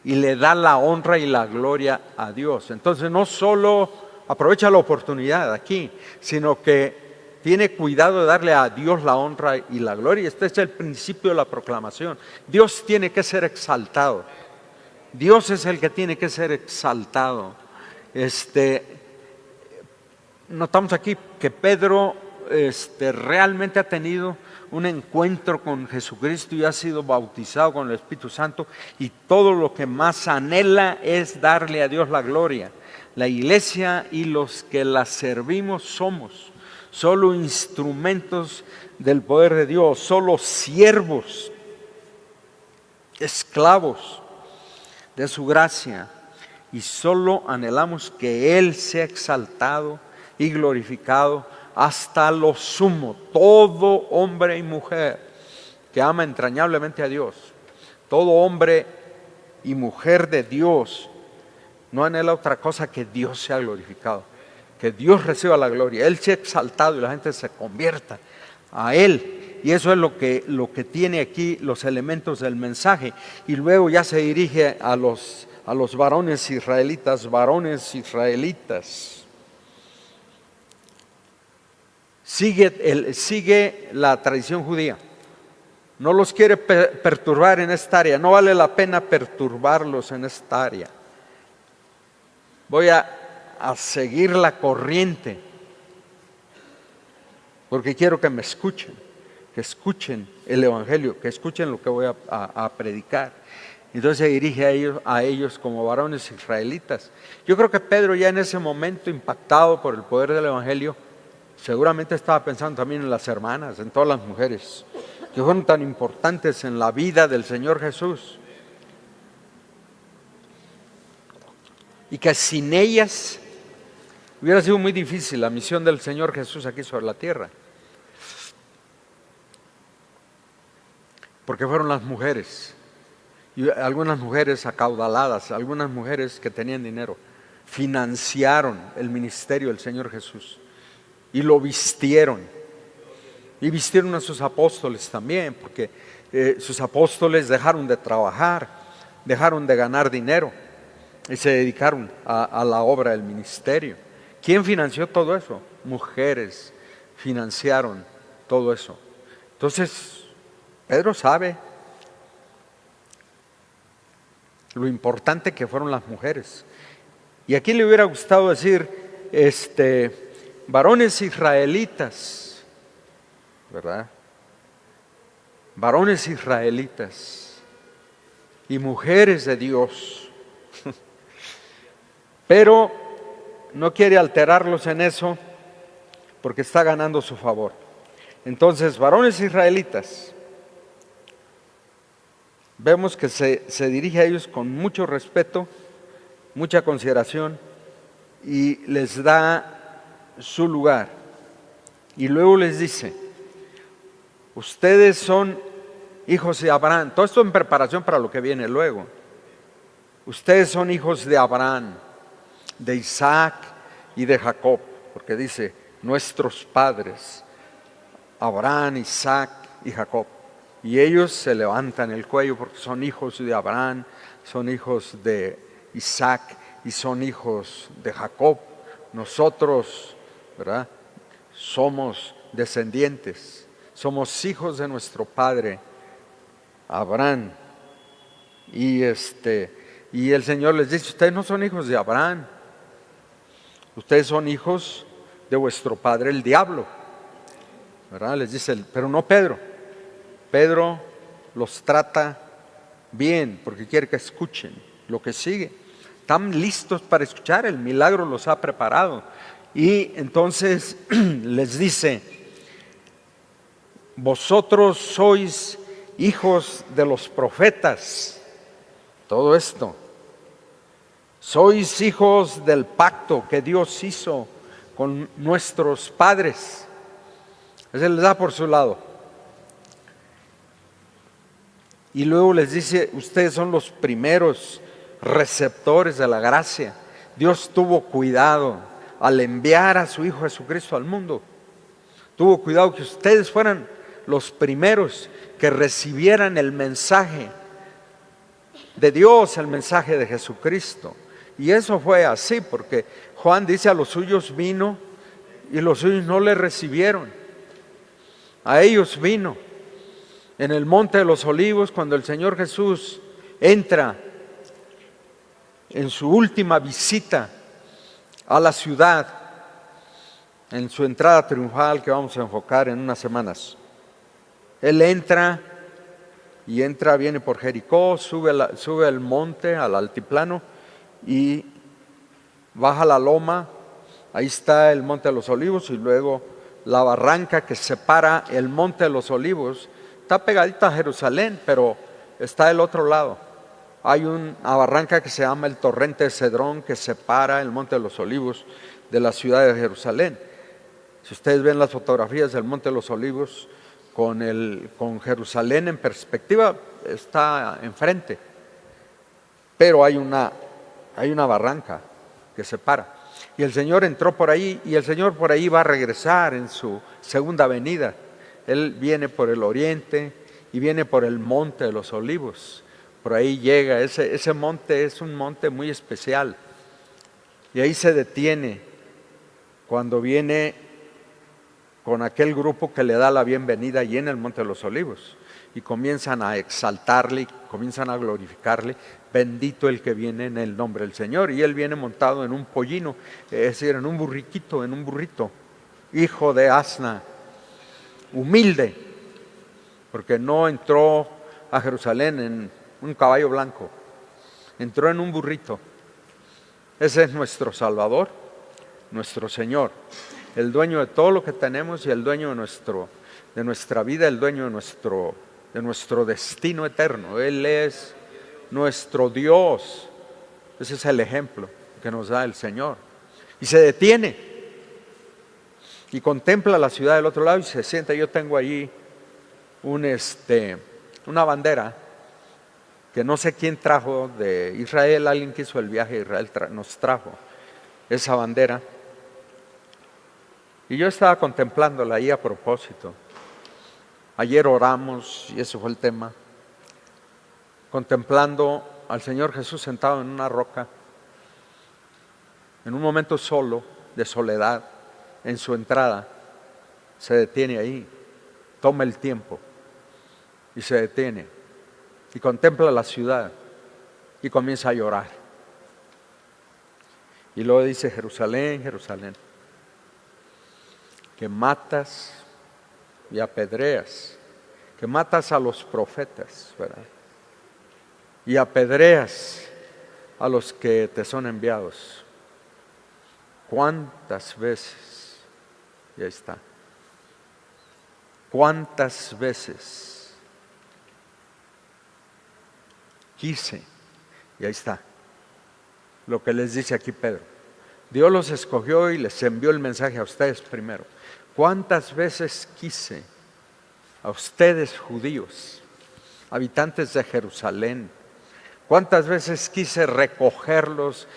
[SPEAKER 1] y le da la honra y la gloria a Dios. Entonces no solo aprovecha la oportunidad aquí, sino que tiene cuidado de darle a Dios la honra y la gloria. Este es el principio de la proclamación. Dios tiene que ser exaltado. Dios es el que tiene que ser exaltado. Notamos aquí que Pedro realmente ha tenido un encuentro con Jesucristo y ha sido bautizado con el Espíritu Santo, y todo lo que más anhela es darle a Dios la gloria. La iglesia y los que la servimos somos solo instrumentos del poder de Dios, solo siervos, esclavos de su gracia, y solo anhelamos que Él sea exaltado y glorificado hasta lo sumo. Todo hombre y mujer que ama entrañablemente a Dios, todo hombre y mujer de Dios, no anhela otra cosa que Dios sea glorificado, que Dios reciba la gloria, Él sea exaltado y la gente se convierta a Él. Y eso es lo que tiene aquí los elementos del mensaje. Y luego ya se dirige a los varones israelitas. Sigue la tradición judía. No los quiere perturbar en esta área. No vale la pena perturbarlos en esta área. Voy a seguir la corriente, porque quiero que me escuchen, que escuchen el Evangelio, que escuchen lo que voy a predicar. Entonces se dirige a ellos como varones israelitas. Yo creo que Pedro, ya en ese momento, impactado por el poder del Evangelio, seguramente estaba pensando también en las hermanas, en todas las mujeres que fueron tan importantes en la vida del Señor Jesús, y que sin ellas hubiera sido muy difícil la misión del Señor Jesús aquí sobre la tierra. Porque fueron las mujeres, y algunas mujeres acaudaladas, algunas mujeres que tenían dinero, financiaron el ministerio del Señor Jesús y lo vistieron. Y vistieron a sus apóstoles también, porque sus apóstoles dejaron de trabajar, dejaron de ganar dinero y se dedicaron a la obra del ministerio. ¿Quién financió todo eso? Mujeres financiaron todo eso. Entonces, Pedro sabe lo importante que fueron las mujeres. Y aquí le hubiera gustado decir, varones israelitas, ¿verdad? Varones israelitas y mujeres de Dios. Pero no quiere alterarlos en eso porque está ganando su favor. Entonces, varones israelitas, vemos que se dirige a ellos con mucho respeto, mucha consideración y les da su lugar. Y luego les dice, ustedes son hijos de Abraham. Todo esto en preparación para lo que viene luego. Ustedes son hijos de Abraham, de Isaac y de Jacob, porque dice, nuestros padres, Abraham, Isaac y Jacob. Y ellos se levantan el cuello porque son hijos de Abraham, son hijos de Isaac y son hijos de Jacob. Nosotros, ¿verdad?, somos descendientes, somos hijos de nuestro padre Abraham. Y el Señor les dice, ustedes no son hijos de Abraham, ustedes son hijos de vuestro padre el diablo, ¿verdad? Les dice, pero no Pedro. Pedro los trata bien porque quiere que escuchen lo que sigue. Están listos para escuchar, el milagro los ha preparado. Y entonces les dice, vosotros sois hijos de los profetas. Todo esto. Sois hijos del pacto que Dios hizo con nuestros padres. Ese les da por su lado. Y luego les dice, ustedes son los primeros receptores de la gracia. Dios tuvo cuidado al enviar a su Hijo Jesucristo al mundo. Tuvo cuidado que ustedes fueran los primeros que recibieran el mensaje de Dios, el mensaje de Jesucristo. Y eso fue así, porque Juan dice, a los suyos vino y los suyos no le recibieron. A ellos vino. En el Monte de los Olivos, cuando el Señor Jesús entra en su última visita a la ciudad, en su entrada triunfal que vamos a enfocar en unas semanas. Él entra, viene por Jericó, sube al monte, al altiplano, y baja la loma. Ahí está el Monte de los Olivos y luego la barranca que separa el Monte de los Olivos. Está pegadita a Jerusalén, pero está del otro lado. Hay una barranca que se llama el torrente de Cedrón que separa el Monte de los Olivos de la ciudad de Jerusalén. Si ustedes ven las fotografías del Monte de los Olivos con Jerusalén en perspectiva, está enfrente. Pero hay una barranca que separa. Y el Señor entró por ahí, y el Señor por ahí va a regresar en su segunda venida. Él viene por el oriente y viene por el Monte de los Olivos. Por ahí llega, ese monte es un monte muy especial. Y ahí se detiene cuando viene con aquel grupo que le da la bienvenida allí en el Monte de los Olivos. Y comienzan a exaltarle, comienzan a glorificarle. Bendito el que viene en el nombre del Señor. Y él viene montado en un pollino, es decir, en un burrito, hijo de asna, humilde, porque no entró a Jerusalén en un caballo blanco, entró en un burrito. Ese es nuestro Salvador, nuestro Señor, el dueño de todo lo que tenemos y el dueño de nuestra vida, el dueño de nuestro destino eterno. Él es nuestro Dios. Ese es el ejemplo que nos da el Señor. Y se detiene y contempla la ciudad del otro lado y se sienta. Yo tengo allí una bandera que no sé quién trajo de Israel. Alguien que hizo el viaje a Israel nos trajo esa bandera. Y yo estaba contemplándola ahí a propósito. Ayer oramos y ese fue el tema. Contemplando al Señor Jesús sentado en una roca, en un momento solo, de soledad, en su entrada, se detiene ahí, toma el tiempo y se detiene y contempla la ciudad y comienza a llorar. Y luego dice: Jerusalén, Jerusalén, que matas y apedreas, que matas a los profetas, ¿verdad? Y apedreas a los que te son enviados. ¿Cuántas veces? Y ahí está. ¿Cuántas veces quise? Y ahí está. Lo que les dice aquí Pedro. Dios los escogió y les envió el mensaje a ustedes primero. ¿Cuántas veces quise a ustedes judíos, habitantes de Jerusalén? ¿Cuántas veces quise recogerlos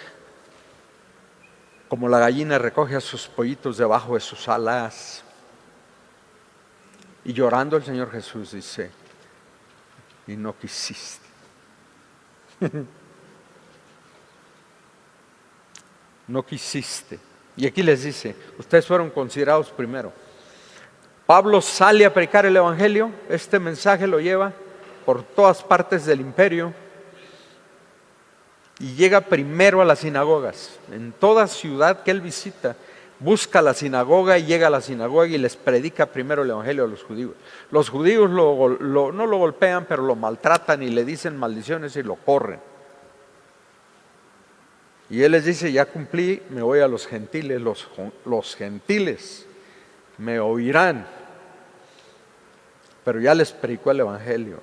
[SPEAKER 1] como la gallina recoge a sus pollitos debajo de sus alas? Y llorando el Señor Jesús dice, y no quisiste. No quisiste. Y aquí les dice, ustedes fueron considerados primero. Pablo sale a predicar el evangelio, este mensaje lo lleva por todas partes del imperio y llega primero a las sinagogas. En toda ciudad que él visita, busca la sinagoga y llega a la sinagoga y les predica primero el evangelio a los judíos. Los judíos no lo golpean, pero lo maltratan y le dicen maldiciones y lo corren. Y él les dice, ya cumplí, me voy a los gentiles, los gentiles me oirán, pero ya les predicó el evangelio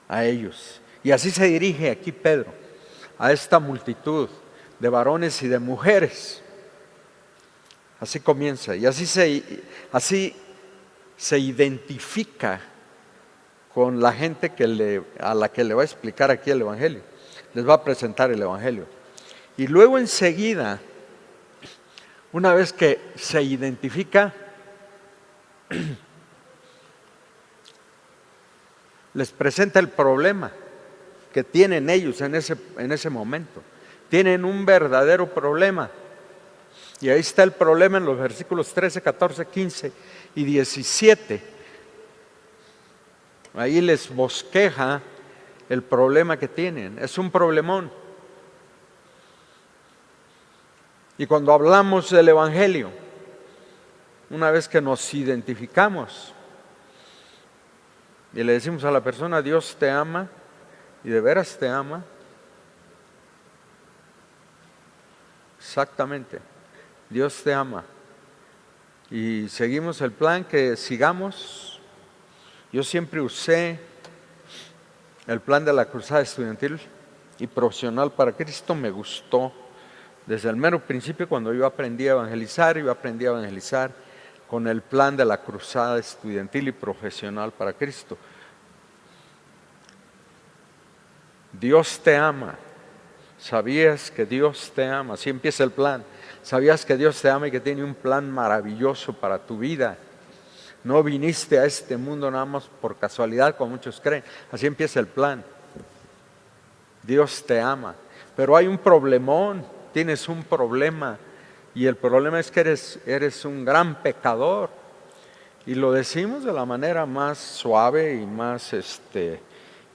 [SPEAKER 1] a ellos. Y así se dirige aquí Pedro a esta multitud de varones y de mujeres. Así comienza y así se identifica con la gente a la que le va a explicar aquí el evangelio. Les va a presentar el evangelio. Y luego enseguida, una vez que se identifica, les presenta el problema que tienen ellos en ese momento. Tienen un verdadero problema. Y ahí está el problema en los versículos 13, 14, 15 y 17. Ahí les bosqueja el problema que tienen. Es un problemón. Y cuando hablamos del evangelio, una vez que nos identificamos y le decimos a la persona, Dios te ama y de veras te ama, exactamente, Dios te ama, y seguimos el plan que sigamos. Yo siempre usé el plan de la cruzada estudiantil y profesional para Cristo, me gustó. Desde el mero principio, cuando yo aprendí a evangelizar con el plan de la cruzada estudiantil y profesional para Cristo. Dios te ama. ¿Sabías que Dios te ama? Así empieza el plan. ¿Sabías que Dios te ama y que tiene un plan maravilloso para tu vida? No viniste a este mundo nada más por casualidad, como muchos creen. Así empieza el plan. Dios te ama. Pero hay un problemón. Tienes un problema y el problema es que eres un gran pecador, y lo decimos de la manera más suave y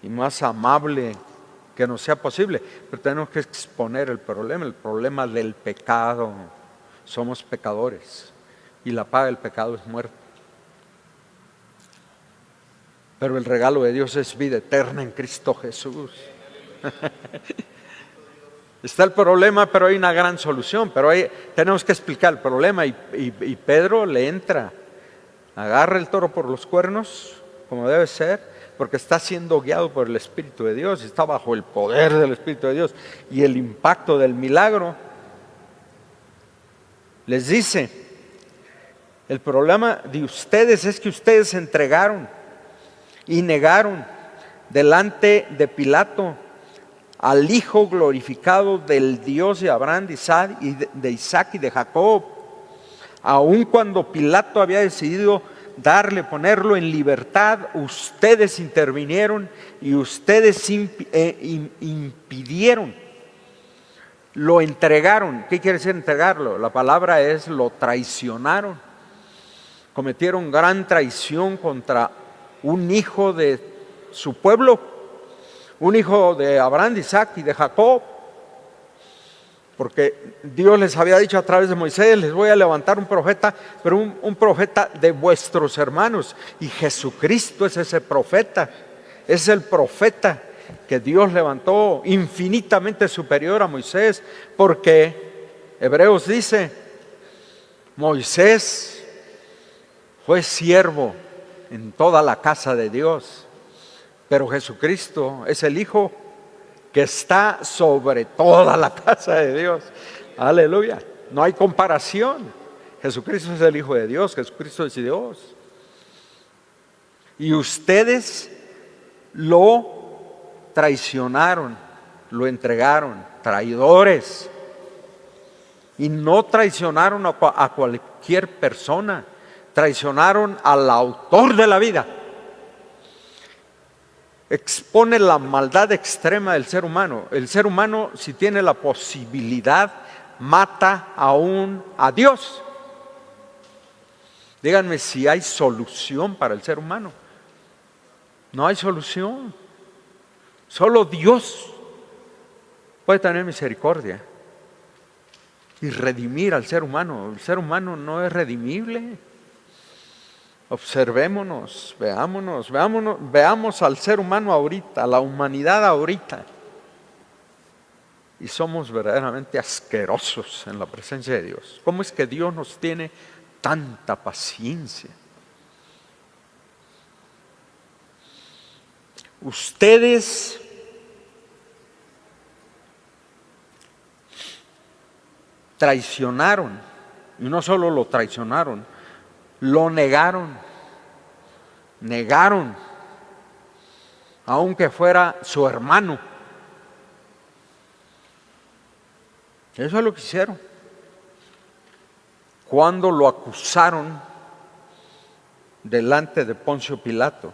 [SPEAKER 1] más amable que nos sea posible, pero tenemos que exponer el problema del pecado. Somos pecadores y la paga del pecado es muerte, pero el regalo de Dios es vida eterna en Cristo Jesús. Está el problema, pero hay una gran solución. Pero tenemos que explicar el problema y Pedro le entra, agarra el toro por los cuernos, como debe ser, porque está siendo guiado por el Espíritu de Dios, está bajo el poder del Espíritu de Dios y el impacto del milagro. Les dice, el problema de ustedes es que ustedes se entregaron y negaron delante de Pilato al Hijo glorificado del Dios de Abraham, de Isaac y de Jacob, aun cuando Pilato había decidido ponerlo en libertad. Ustedes intervinieron y ustedes impidieron, lo entregaron. ¿Qué quiere decir entregarlo? La palabra es lo traicionaron. Cometieron gran traición contra un hijo de su pueblo, un hijo de Abraham, de Isaac y de Jacob. Porque Dios les había dicho a través de Moisés: les voy a levantar un profeta, pero un profeta de vuestros hermanos. Y Jesucristo es ese profeta, es el profeta que Dios levantó, infinitamente superior a Moisés, porque Hebreos dice: Moisés fue siervo en toda la casa de Dios, pero Jesucristo es el Hijo que está sobre toda la casa de Dios. Aleluya. No hay comparación. Jesucristo es el Hijo de Dios, Jesucristo es Dios. Y ustedes lo traicionaron, lo entregaron, traidores. Y no traicionaron a cualquier persona, traicionaron al autor de la vida. Expone la maldad extrema del ser humano. El ser humano, si tiene la posibilidad, mata aún a Dios. Díganme si hay solución para el ser humano. No hay solución. Solo Dios puede tener misericordia y redimir al ser humano. El ser humano no es redimible. Observémonos, veamos al ser humano ahorita, a la humanidad ahorita. Y somos verdaderamente asquerosos en la presencia de Dios. ¿Cómo es que Dios nos tiene tanta paciencia? Ustedes traicionaron, y no solo lo traicionaron, lo negaron, aunque fuera su hermano. Eso es lo que hicieron. Cuando lo acusaron delante de Poncio Pilato.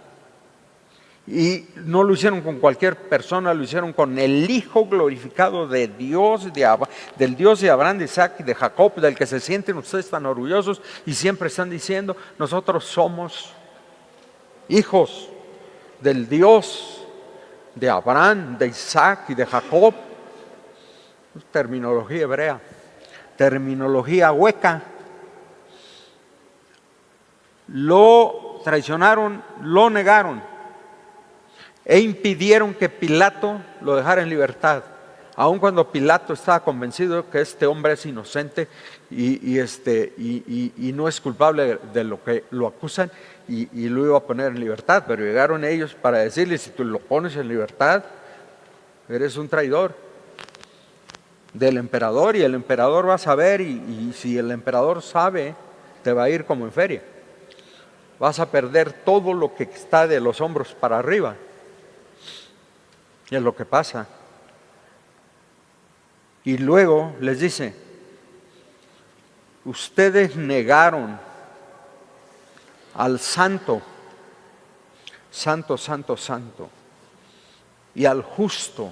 [SPEAKER 1] Y no lo hicieron con cualquier persona, lo hicieron con el Hijo glorificado de Dios, del Dios de Abraham, de Isaac y de Jacob, del que se sienten ustedes tan orgullosos y siempre están diciendo: nosotros somos hijos del Dios de Abraham, de Isaac y de Jacob. Terminología hebrea, terminología hueca. Lo traicionaron, lo negaron e impidieron que Pilato lo dejara en libertad, aun cuando Pilato estaba convencido que este hombre es inocente y no es culpable de lo que lo acusan, y lo iba a poner en libertad. Pero llegaron ellos para decirle: si tú lo pones en libertad, eres un traidor del emperador, y el emperador va a saber, y si el emperador sabe, te va a ir como en feria. Vas a perder todo lo que está de los hombros para arriba. Y es lo que pasa. Y luego les dice: ustedes negaron al santo, santo, santo, santo, y al justo.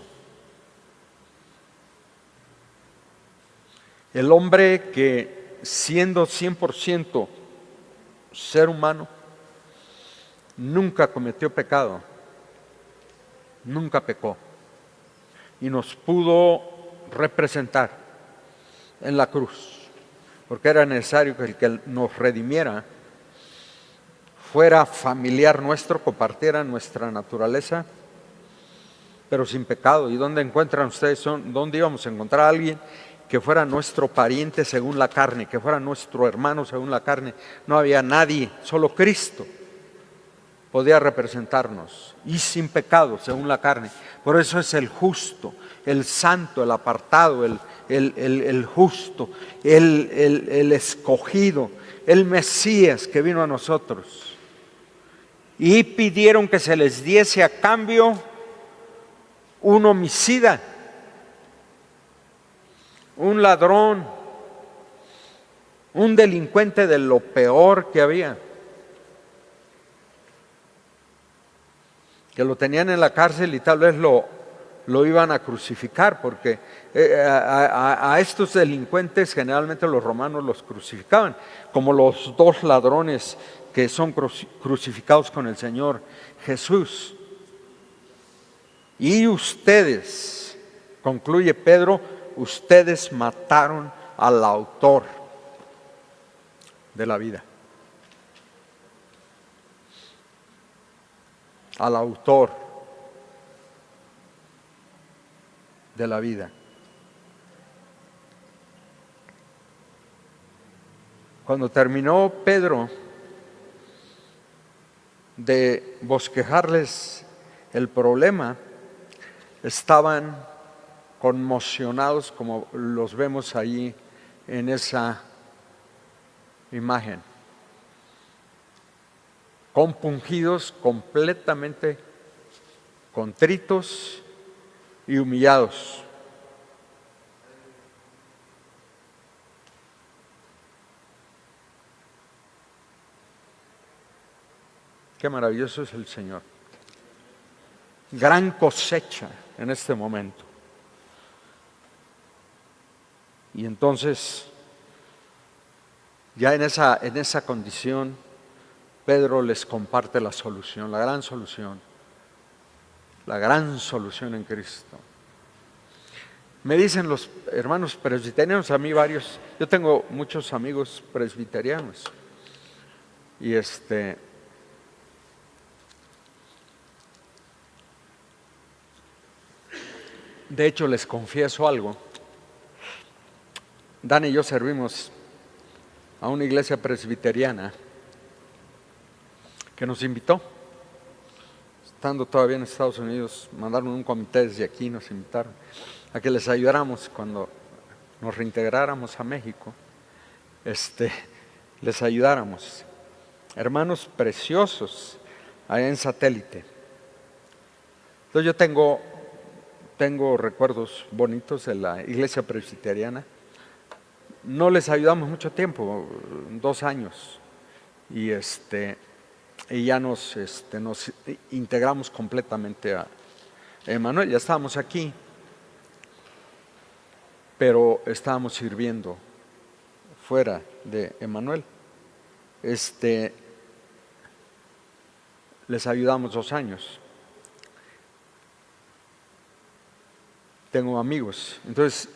[SPEAKER 1] El hombre que, siendo 100% ser humano, nunca cometió pecado, nunca pecó, y nos pudo representar en la cruz, porque era necesario que el que nos redimiera fuera familiar nuestro, compartiera nuestra naturaleza, pero sin pecado. ¿Y dónde encuentran ustedes? ¿Dónde íbamos a encontrar a alguien que fuera nuestro pariente según la carne, que fuera nuestro hermano según la carne? No había nadie, solo Cristo podía representarnos, y sin pecado según la carne. Por eso es el justo, el santo, el apartado, el justo, el escogido, el Mesías que vino a nosotros. Y pidieron que se les diese a cambio un homicida, un ladrón, un delincuente de lo peor que había, que lo tenían en la cárcel y tal vez lo iban a crucificar, porque a estos delincuentes generalmente los romanos los crucificaban, como los dos ladrones que son crucificados con el Señor Jesús. Y ustedes, concluye Pedro, ustedes mataron al autor de la vida. Al autor de la vida. Cuando terminó Pedro de bosquejarles el problema, estaban conmocionados como los vemos ahí en esa imagen, compungidos, completamente contritos y humillados. Qué maravilloso es el Señor. Gran cosecha en este momento. Y entonces, ya en esa condición, Pedro les comparte la solución, la gran solución en Cristo. Me dicen los hermanos presbiterianos, a mí varios, yo tengo muchos amigos presbiterianos, y de hecho les confieso algo. Dan y yo servimos a una iglesia presbiteriana que nos invitó, estando todavía en Estados Unidos, mandaron un comité desde aquí, nos invitaron a que les ayudáramos cuando nos reintegráramos a México, les ayudáramos. Hermanos preciosos allá en Satélite. Entonces yo tengo recuerdos bonitos de la iglesia presbiteriana. No les ayudamos mucho tiempo, 2 años, y ya nos integramos completamente a Emmanuel. Ya estábamos aquí, pero estábamos sirviendo fuera de Emmanuel. Les ayudamos 2 años. Tengo amigos, entonces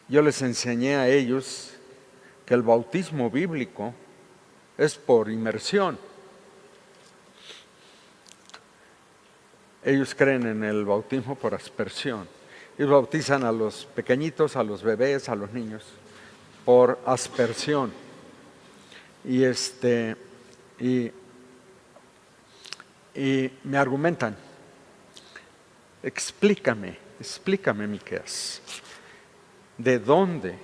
[SPEAKER 1] yo les enseñé a ellos que el bautismo bíblico es por inmersión. Ellos creen en el bautismo por aspersión. Ellos bautizan a los pequeñitos, a los bebés, a los niños, por aspersión. Y me argumentan, explícame, Miqueas, ¿de dónde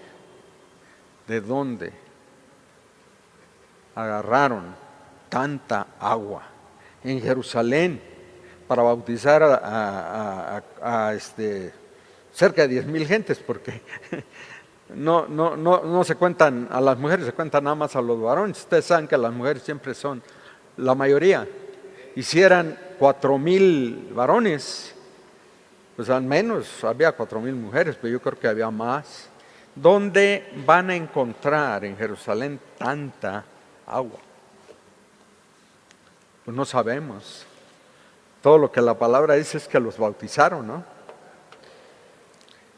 [SPEAKER 1] agarraron tanta agua en Jerusalén para bautizar a cerca de 10,000 gentes? Porque no se cuentan a las mujeres, se cuentan nada más a los varones. Ustedes saben que las mujeres siempre son la mayoría. Y si eran 4,000 varones, pues al menos había 4,000 mujeres, pero yo creo que había más. ¿Dónde van a encontrar en Jerusalén tanta agua? Pues no sabemos. Todo lo que la palabra dice es que los bautizaron, ¿no?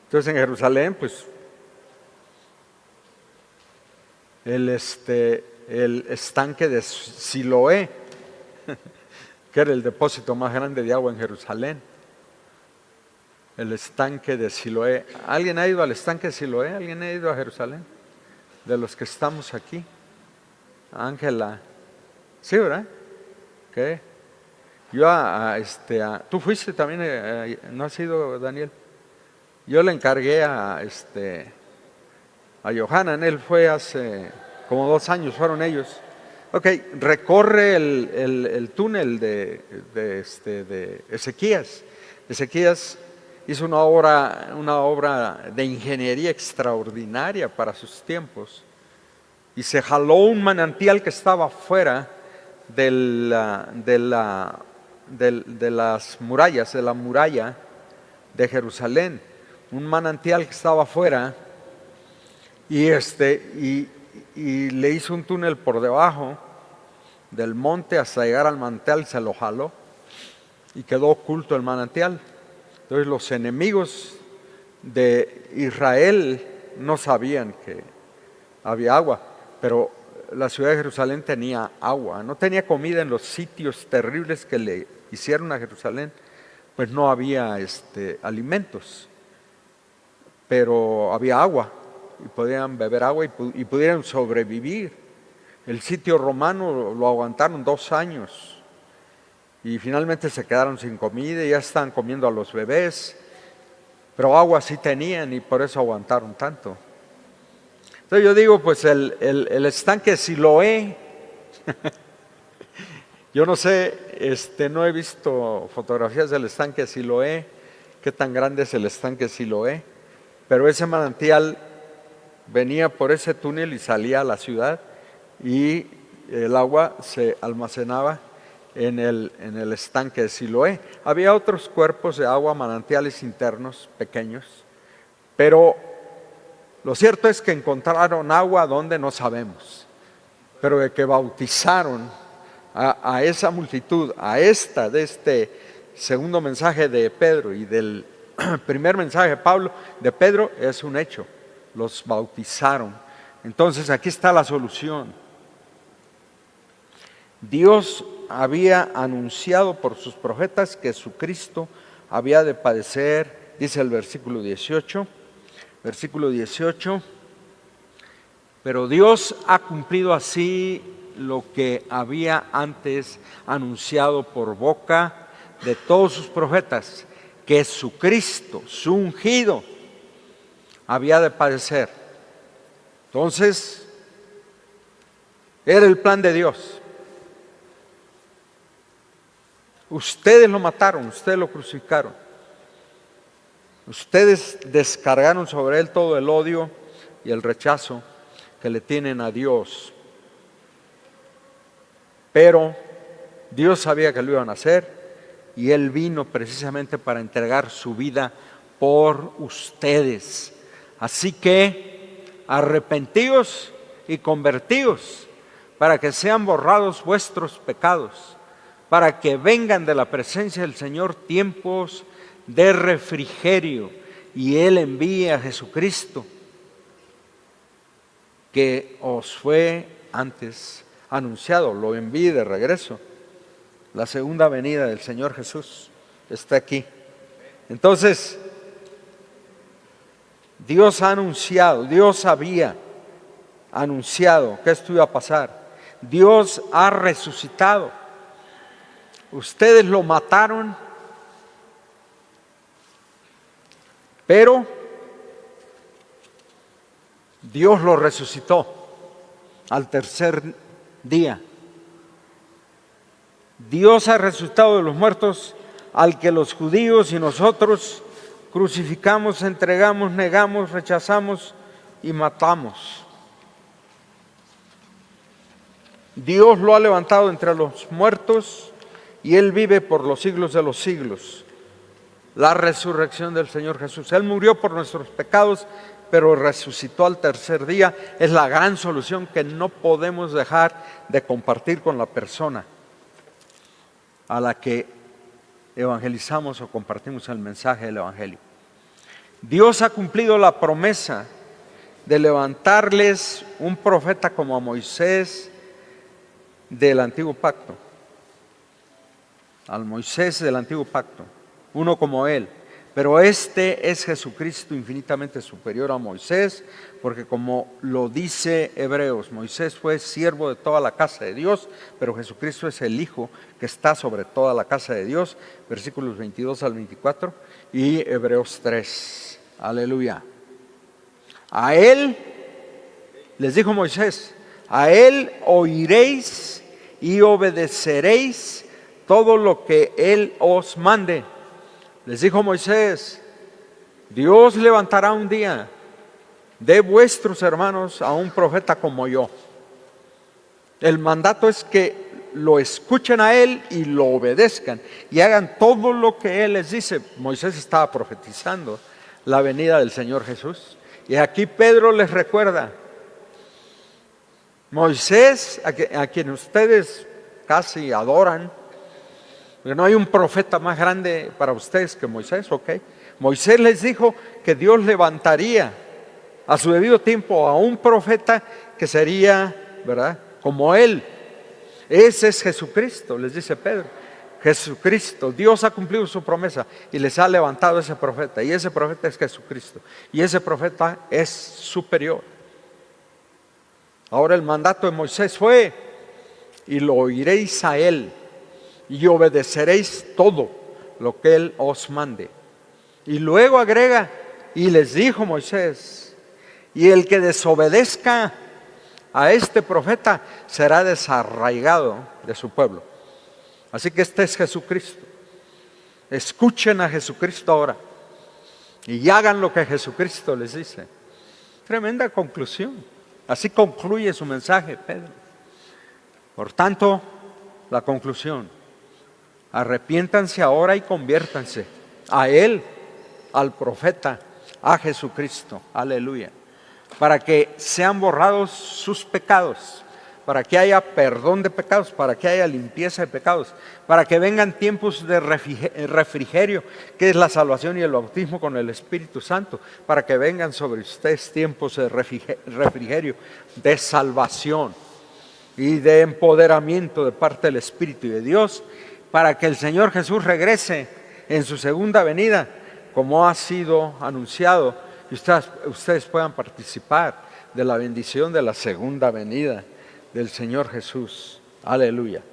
[SPEAKER 1] Entonces en Jerusalén, pues el estanque de Siloé, que era el depósito más grande de agua en Jerusalén. El estanque de Siloé. ¿Alguien ha ido al estanque de Siloé? ¿Alguien ha ido a Jerusalén? De los que estamos aquí. Ángela. Sí, ¿verdad? ¿Qué? Yo ¿tú fuiste también? ¿No has ido, Daniel? Yo le encargué a Johanan. Él fue hace como 2 años, fueron ellos. Ok, recorre el túnel de Ezequías. Ezequías hizo una obra de ingeniería extraordinaria para sus tiempos, y se jaló un manantial que estaba fuera de las murallas, de la muralla de Jerusalén, un manantial que estaba fuera, y le hizo un túnel por debajo del monte hasta llegar al manantial, se lo jaló y quedó oculto el manantial. Entonces los enemigos de Israel no sabían que había agua, pero la ciudad de Jerusalén tenía agua. No tenía comida en los sitios terribles que le hicieron a Jerusalén, pues no había alimentos, pero había agua y podían beber agua y pudieran sobrevivir. El sitio romano lo aguantaron 2 años y finalmente se quedaron sin comida y ya estaban comiendo a los bebés, pero agua sí tenían y por eso aguantaron tanto. Entonces yo digo, pues el estanque Siloé, yo no sé, no he visto fotografías del estanque Siloé, qué tan grande es el estanque Siloé, pero ese manantial venía por ese túnel y salía a la ciudad y el agua se almacenaba en el estanque de Siloé. Había otros cuerpos de agua, manantiales internos pequeños, pero lo cierto es que encontraron agua donde no sabemos, pero de que bautizaron a esa multitud, de este segundo mensaje de Pedro y del primer mensaje de Pedro, es un hecho, los bautizaron. Entonces aquí está la solución. Dios había anunciado por sus profetas que Jesucristo había de padecer, dice el versículo 18, pero Dios ha cumplido así lo que había antes anunciado por boca de todos sus profetas, que Jesucristo, su ungido, había de padecer. Entonces, era el plan de Dios. Ustedes lo mataron, ustedes lo crucificaron. Ustedes descargaron sobre él todo el odio y el rechazo que le tienen a Dios. Pero Dios sabía que lo iban a hacer y él vino precisamente para entregar su vida por ustedes. Así que arrepentíos y convertíos para que sean borrados vuestros pecados, para que vengan de la presencia del Señor tiempos de refrigerio y Él envíe a Jesucristo, que os fue antes anunciado, lo envíe de regreso. La segunda venida del Señor Jesús está aquí. Entonces, Dios había anunciado que esto iba a pasar. Dios ha resucitado. Ustedes lo mataron, pero Dios lo resucitó al tercer día. Dios ha resucitado de los muertos al que los judíos y nosotros crucificamos, entregamos, negamos, rechazamos y matamos. Dios lo ha levantado entre los muertos y Él vive por los siglos de los siglos. La resurrección del Señor Jesús. Él murió por nuestros pecados, pero resucitó al tercer día. Es la gran solución que no podemos dejar de compartir con la persona a la que evangelizamos o compartimos el mensaje del Evangelio. Dios ha cumplido la promesa de levantarles un profeta como a Moisés del antiguo pacto. Al Moisés del antiguo pacto. Uno como él, pero este es Jesucristo infinitamente superior a Moisés, porque como lo dice Hebreos, Moisés fue siervo de toda la casa de Dios, pero Jesucristo es el Hijo que está sobre toda la casa de Dios, versículos 22 al 24 y Hebreos 3, aleluya. A él, les dijo Moisés, a él oiréis y obedeceréis todo lo que él os mande. Les dijo Moisés, Dios levantará un día de vuestros hermanos a un profeta como yo. El mandato es que lo escuchen a él y lo obedezcan y hagan todo lo que él les dice. Moisés estaba profetizando la venida del Señor Jesús. Y aquí Pedro les recuerda, Moisés, a quien ustedes casi adoran, porque no hay un profeta más grande para ustedes que Moisés, ¿ok? Moisés les dijo que Dios levantaría a su debido tiempo a un profeta que sería, ¿verdad?, como él. Ese es Jesucristo, les dice Pedro. Jesucristo, Dios ha cumplido su promesa y les ha levantado ese profeta, y ese profeta es Jesucristo, y ese profeta es superior. Ahora el mandato de Moisés fue: y lo oiréis a él, y obedeceréis todo lo que él os mande. Y luego agrega: y les dijo Moisés, y el que desobedezca a este profeta será desarraigado de su pueblo. Así que este es Jesucristo. Escuchen a Jesucristo ahora y hagan lo que Jesucristo les dice. Tremenda conclusión. Así concluye su mensaje Pedro. Por tanto, la conclusión: arrepiéntanse ahora y conviértanse a Él, al profeta, a Jesucristo. Aleluya. Para que sean borrados sus pecados, para que haya perdón de pecados, para que haya limpieza de pecados, para que vengan tiempos de refrigerio, que es la salvación y el bautismo con el Espíritu Santo, para que vengan sobre ustedes tiempos de refrigerio, de salvación y de empoderamiento de parte del Espíritu y de Dios, para que el Señor Jesús regrese en su segunda venida, como ha sido anunciado, y ustedes puedan participar de la bendición de la segunda venida del Señor Jesús. Aleluya.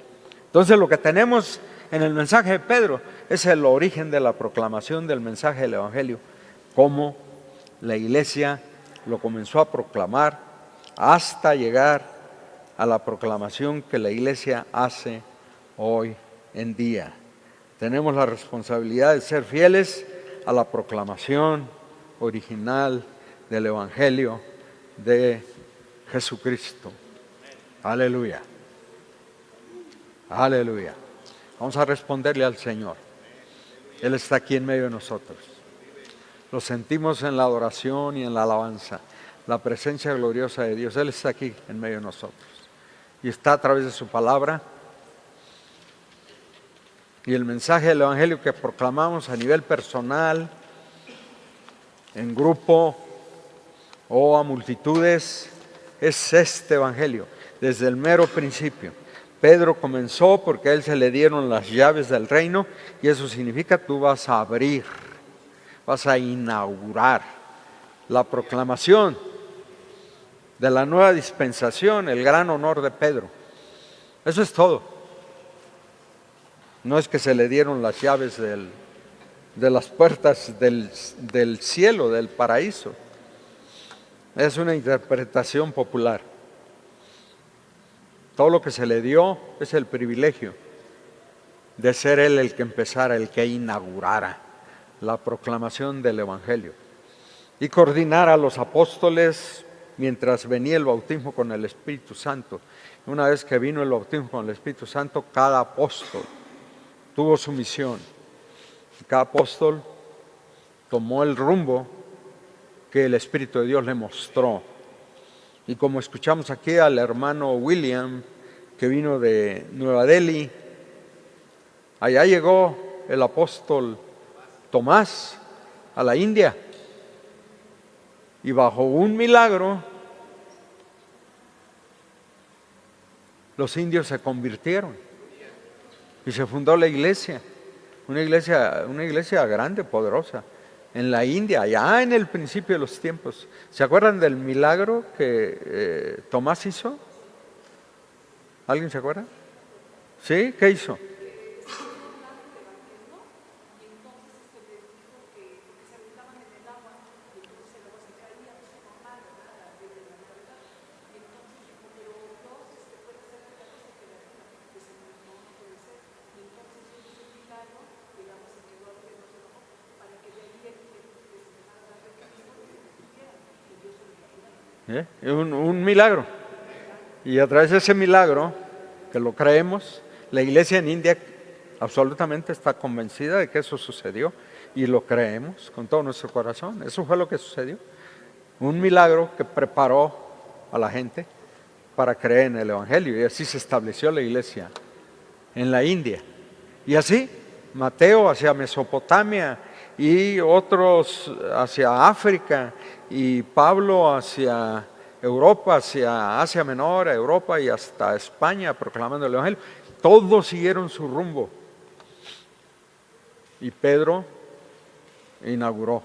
[SPEAKER 1] Entonces, lo que tenemos en el mensaje de Pedro es el origen de la proclamación del mensaje del Evangelio, cómo la iglesia lo comenzó a proclamar hasta llegar a la proclamación que la iglesia hace hoy en día. Tenemos la responsabilidad de ser fieles a la proclamación original del Evangelio de Jesucristo. Aleluya. Aleluya. Vamos a responderle al Señor. Él está aquí en medio de nosotros. Lo sentimos en la adoración y en la alabanza. La presencia gloriosa de Dios. Él está aquí en medio de nosotros. Y está a través de su palabra. Y el mensaje del Evangelio que proclamamos a nivel personal, en grupo o a multitudes, es este Evangelio. Desde el mero principio. Pedro comenzó porque a él se le dieron las llaves del reino, y eso significa tú vas a abrir, vas a inaugurar la proclamación de la nueva dispensación, el gran honor de Pedro. Eso es todo. No es que se le dieron las llaves de las puertas del cielo, del paraíso. Es una interpretación popular. Todo lo que se le dio es el privilegio de ser él el que empezara, el que inaugurara la proclamación del Evangelio y coordinar a los apóstoles mientras venía el bautismo con el Espíritu Santo. Una vez que vino el bautismo con el Espíritu Santo, cada apóstol tuvo su misión. Cada apóstol tomó el rumbo que el Espíritu de Dios le mostró. Y como escuchamos aquí al hermano William, que vino de Nueva Delhi, allá llegó el apóstol Tomás a la India, y bajo un milagro los indios se convirtieron y se fundó la iglesia, una iglesia grande, poderosa, en la India, allá en el principio de los tiempos. ¿Se acuerdan del milagro que Tomás hizo? ¿Alguien se acuerda? ¿Sí? ¿Qué hizo? Un milagro. Y a través de ese milagro, que lo creemos, la iglesia en India absolutamente está convencida de que eso sucedió, y lo creemos con todo nuestro corazón. Eso fue lo que sucedió. Un milagro que preparó a la gente para creer en el Evangelio, y así se estableció la iglesia en la India. Y así Mateo hacia Mesopotamia, y otros hacia África, y Pablo hacia Europa, hacia Asia Menor, a Europa y hasta España proclamando el Evangelio. Todos siguieron su rumbo. Y Pedro inauguró.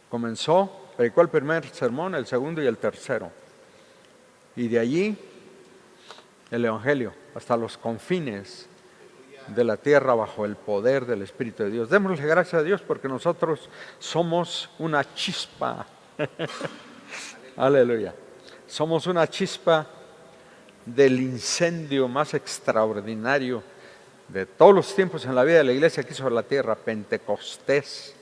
[SPEAKER 1] Comenzó, predicó el primer sermón, el segundo y el tercero. Y de allí el Evangelio hasta los confines de la tierra bajo el poder del Espíritu de Dios. Démosle gracias a Dios porque nosotros somos una chispa. Aleluya. Somos una chispa del incendio más extraordinario de todos los tiempos en la vida de la iglesia aquí sobre la tierra, Pentecostés.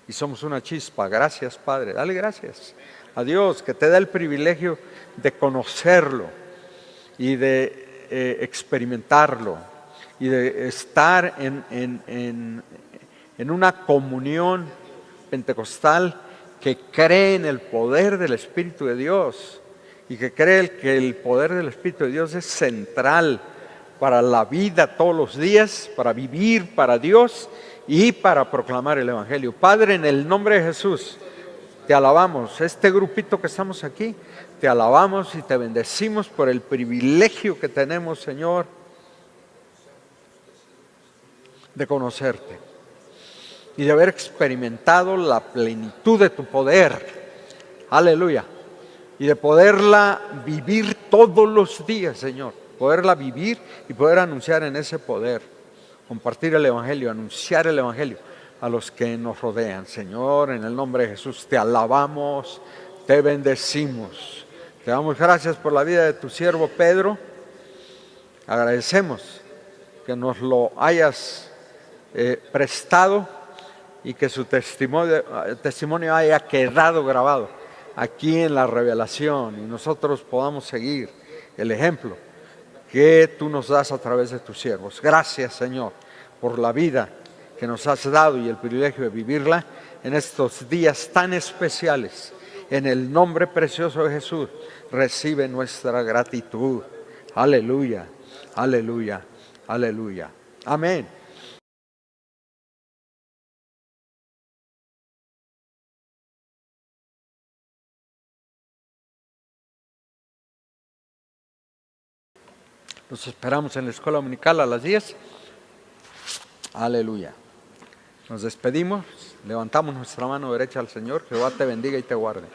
[SPEAKER 1] Y somos una chispa. Gracias, Padre. Dale gracias a Dios que te da el privilegio de conocerlo y de experimentarlo y de estar en una comunión pentecostal que cree en el poder del Espíritu de Dios y que cree que el poder del Espíritu de Dios es central para la vida todos los días, para vivir para Dios y para proclamar el Evangelio. Padre, en el nombre de Jesús, te alabamos. Este grupito que estamos aquí, te alabamos y te bendecimos por el privilegio que tenemos, Señor, de conocerte y de haber experimentado la plenitud de tu poder. Aleluya. Y de poderla vivir todos los días, Señor. Poderla vivir y poder anunciar en ese poder. Compartir el Evangelio, anunciar el Evangelio a los que nos rodean. Señor, en el nombre de Jesús te alabamos, te bendecimos. Te damos gracias por la vida de tu siervo Pedro. Agradecemos que nos lo hayas prestado y que su testimonio haya quedado grabado aquí en la revelación y nosotros podamos seguir el ejemplo que tú nos das a través de tus siervos. Gracias, Señor, por la vida que nos has dado y el privilegio de vivirla en estos días tan especiales. En el nombre precioso de Jesús, recibe nuestra gratitud. Aleluya, aleluya, aleluya. Amén. Los esperamos en la escuela dominical a las 10. Aleluya. Nos despedimos, levantamos nuestra mano derecha al Señor. Jehová te bendiga y te guarde.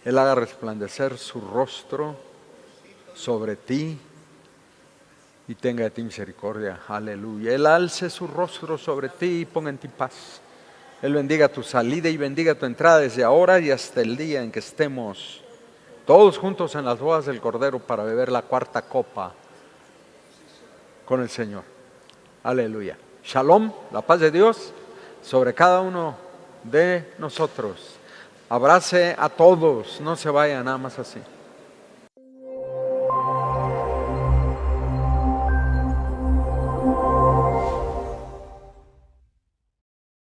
[SPEAKER 1] Él haga resplandecer su rostro sobre ti y tenga de ti misericordia. Aleluya. Él alce su rostro sobre ti y ponga en ti paz. Él bendiga tu salida y bendiga tu entrada desde ahora y hasta el día en que estemos todos juntos en las bodas del Cordero para beber la cuarta copa con el Señor. Aleluya. Shalom, la paz de Dios sobre cada uno de nosotros. Abrace a todos, no se vaya nada más así.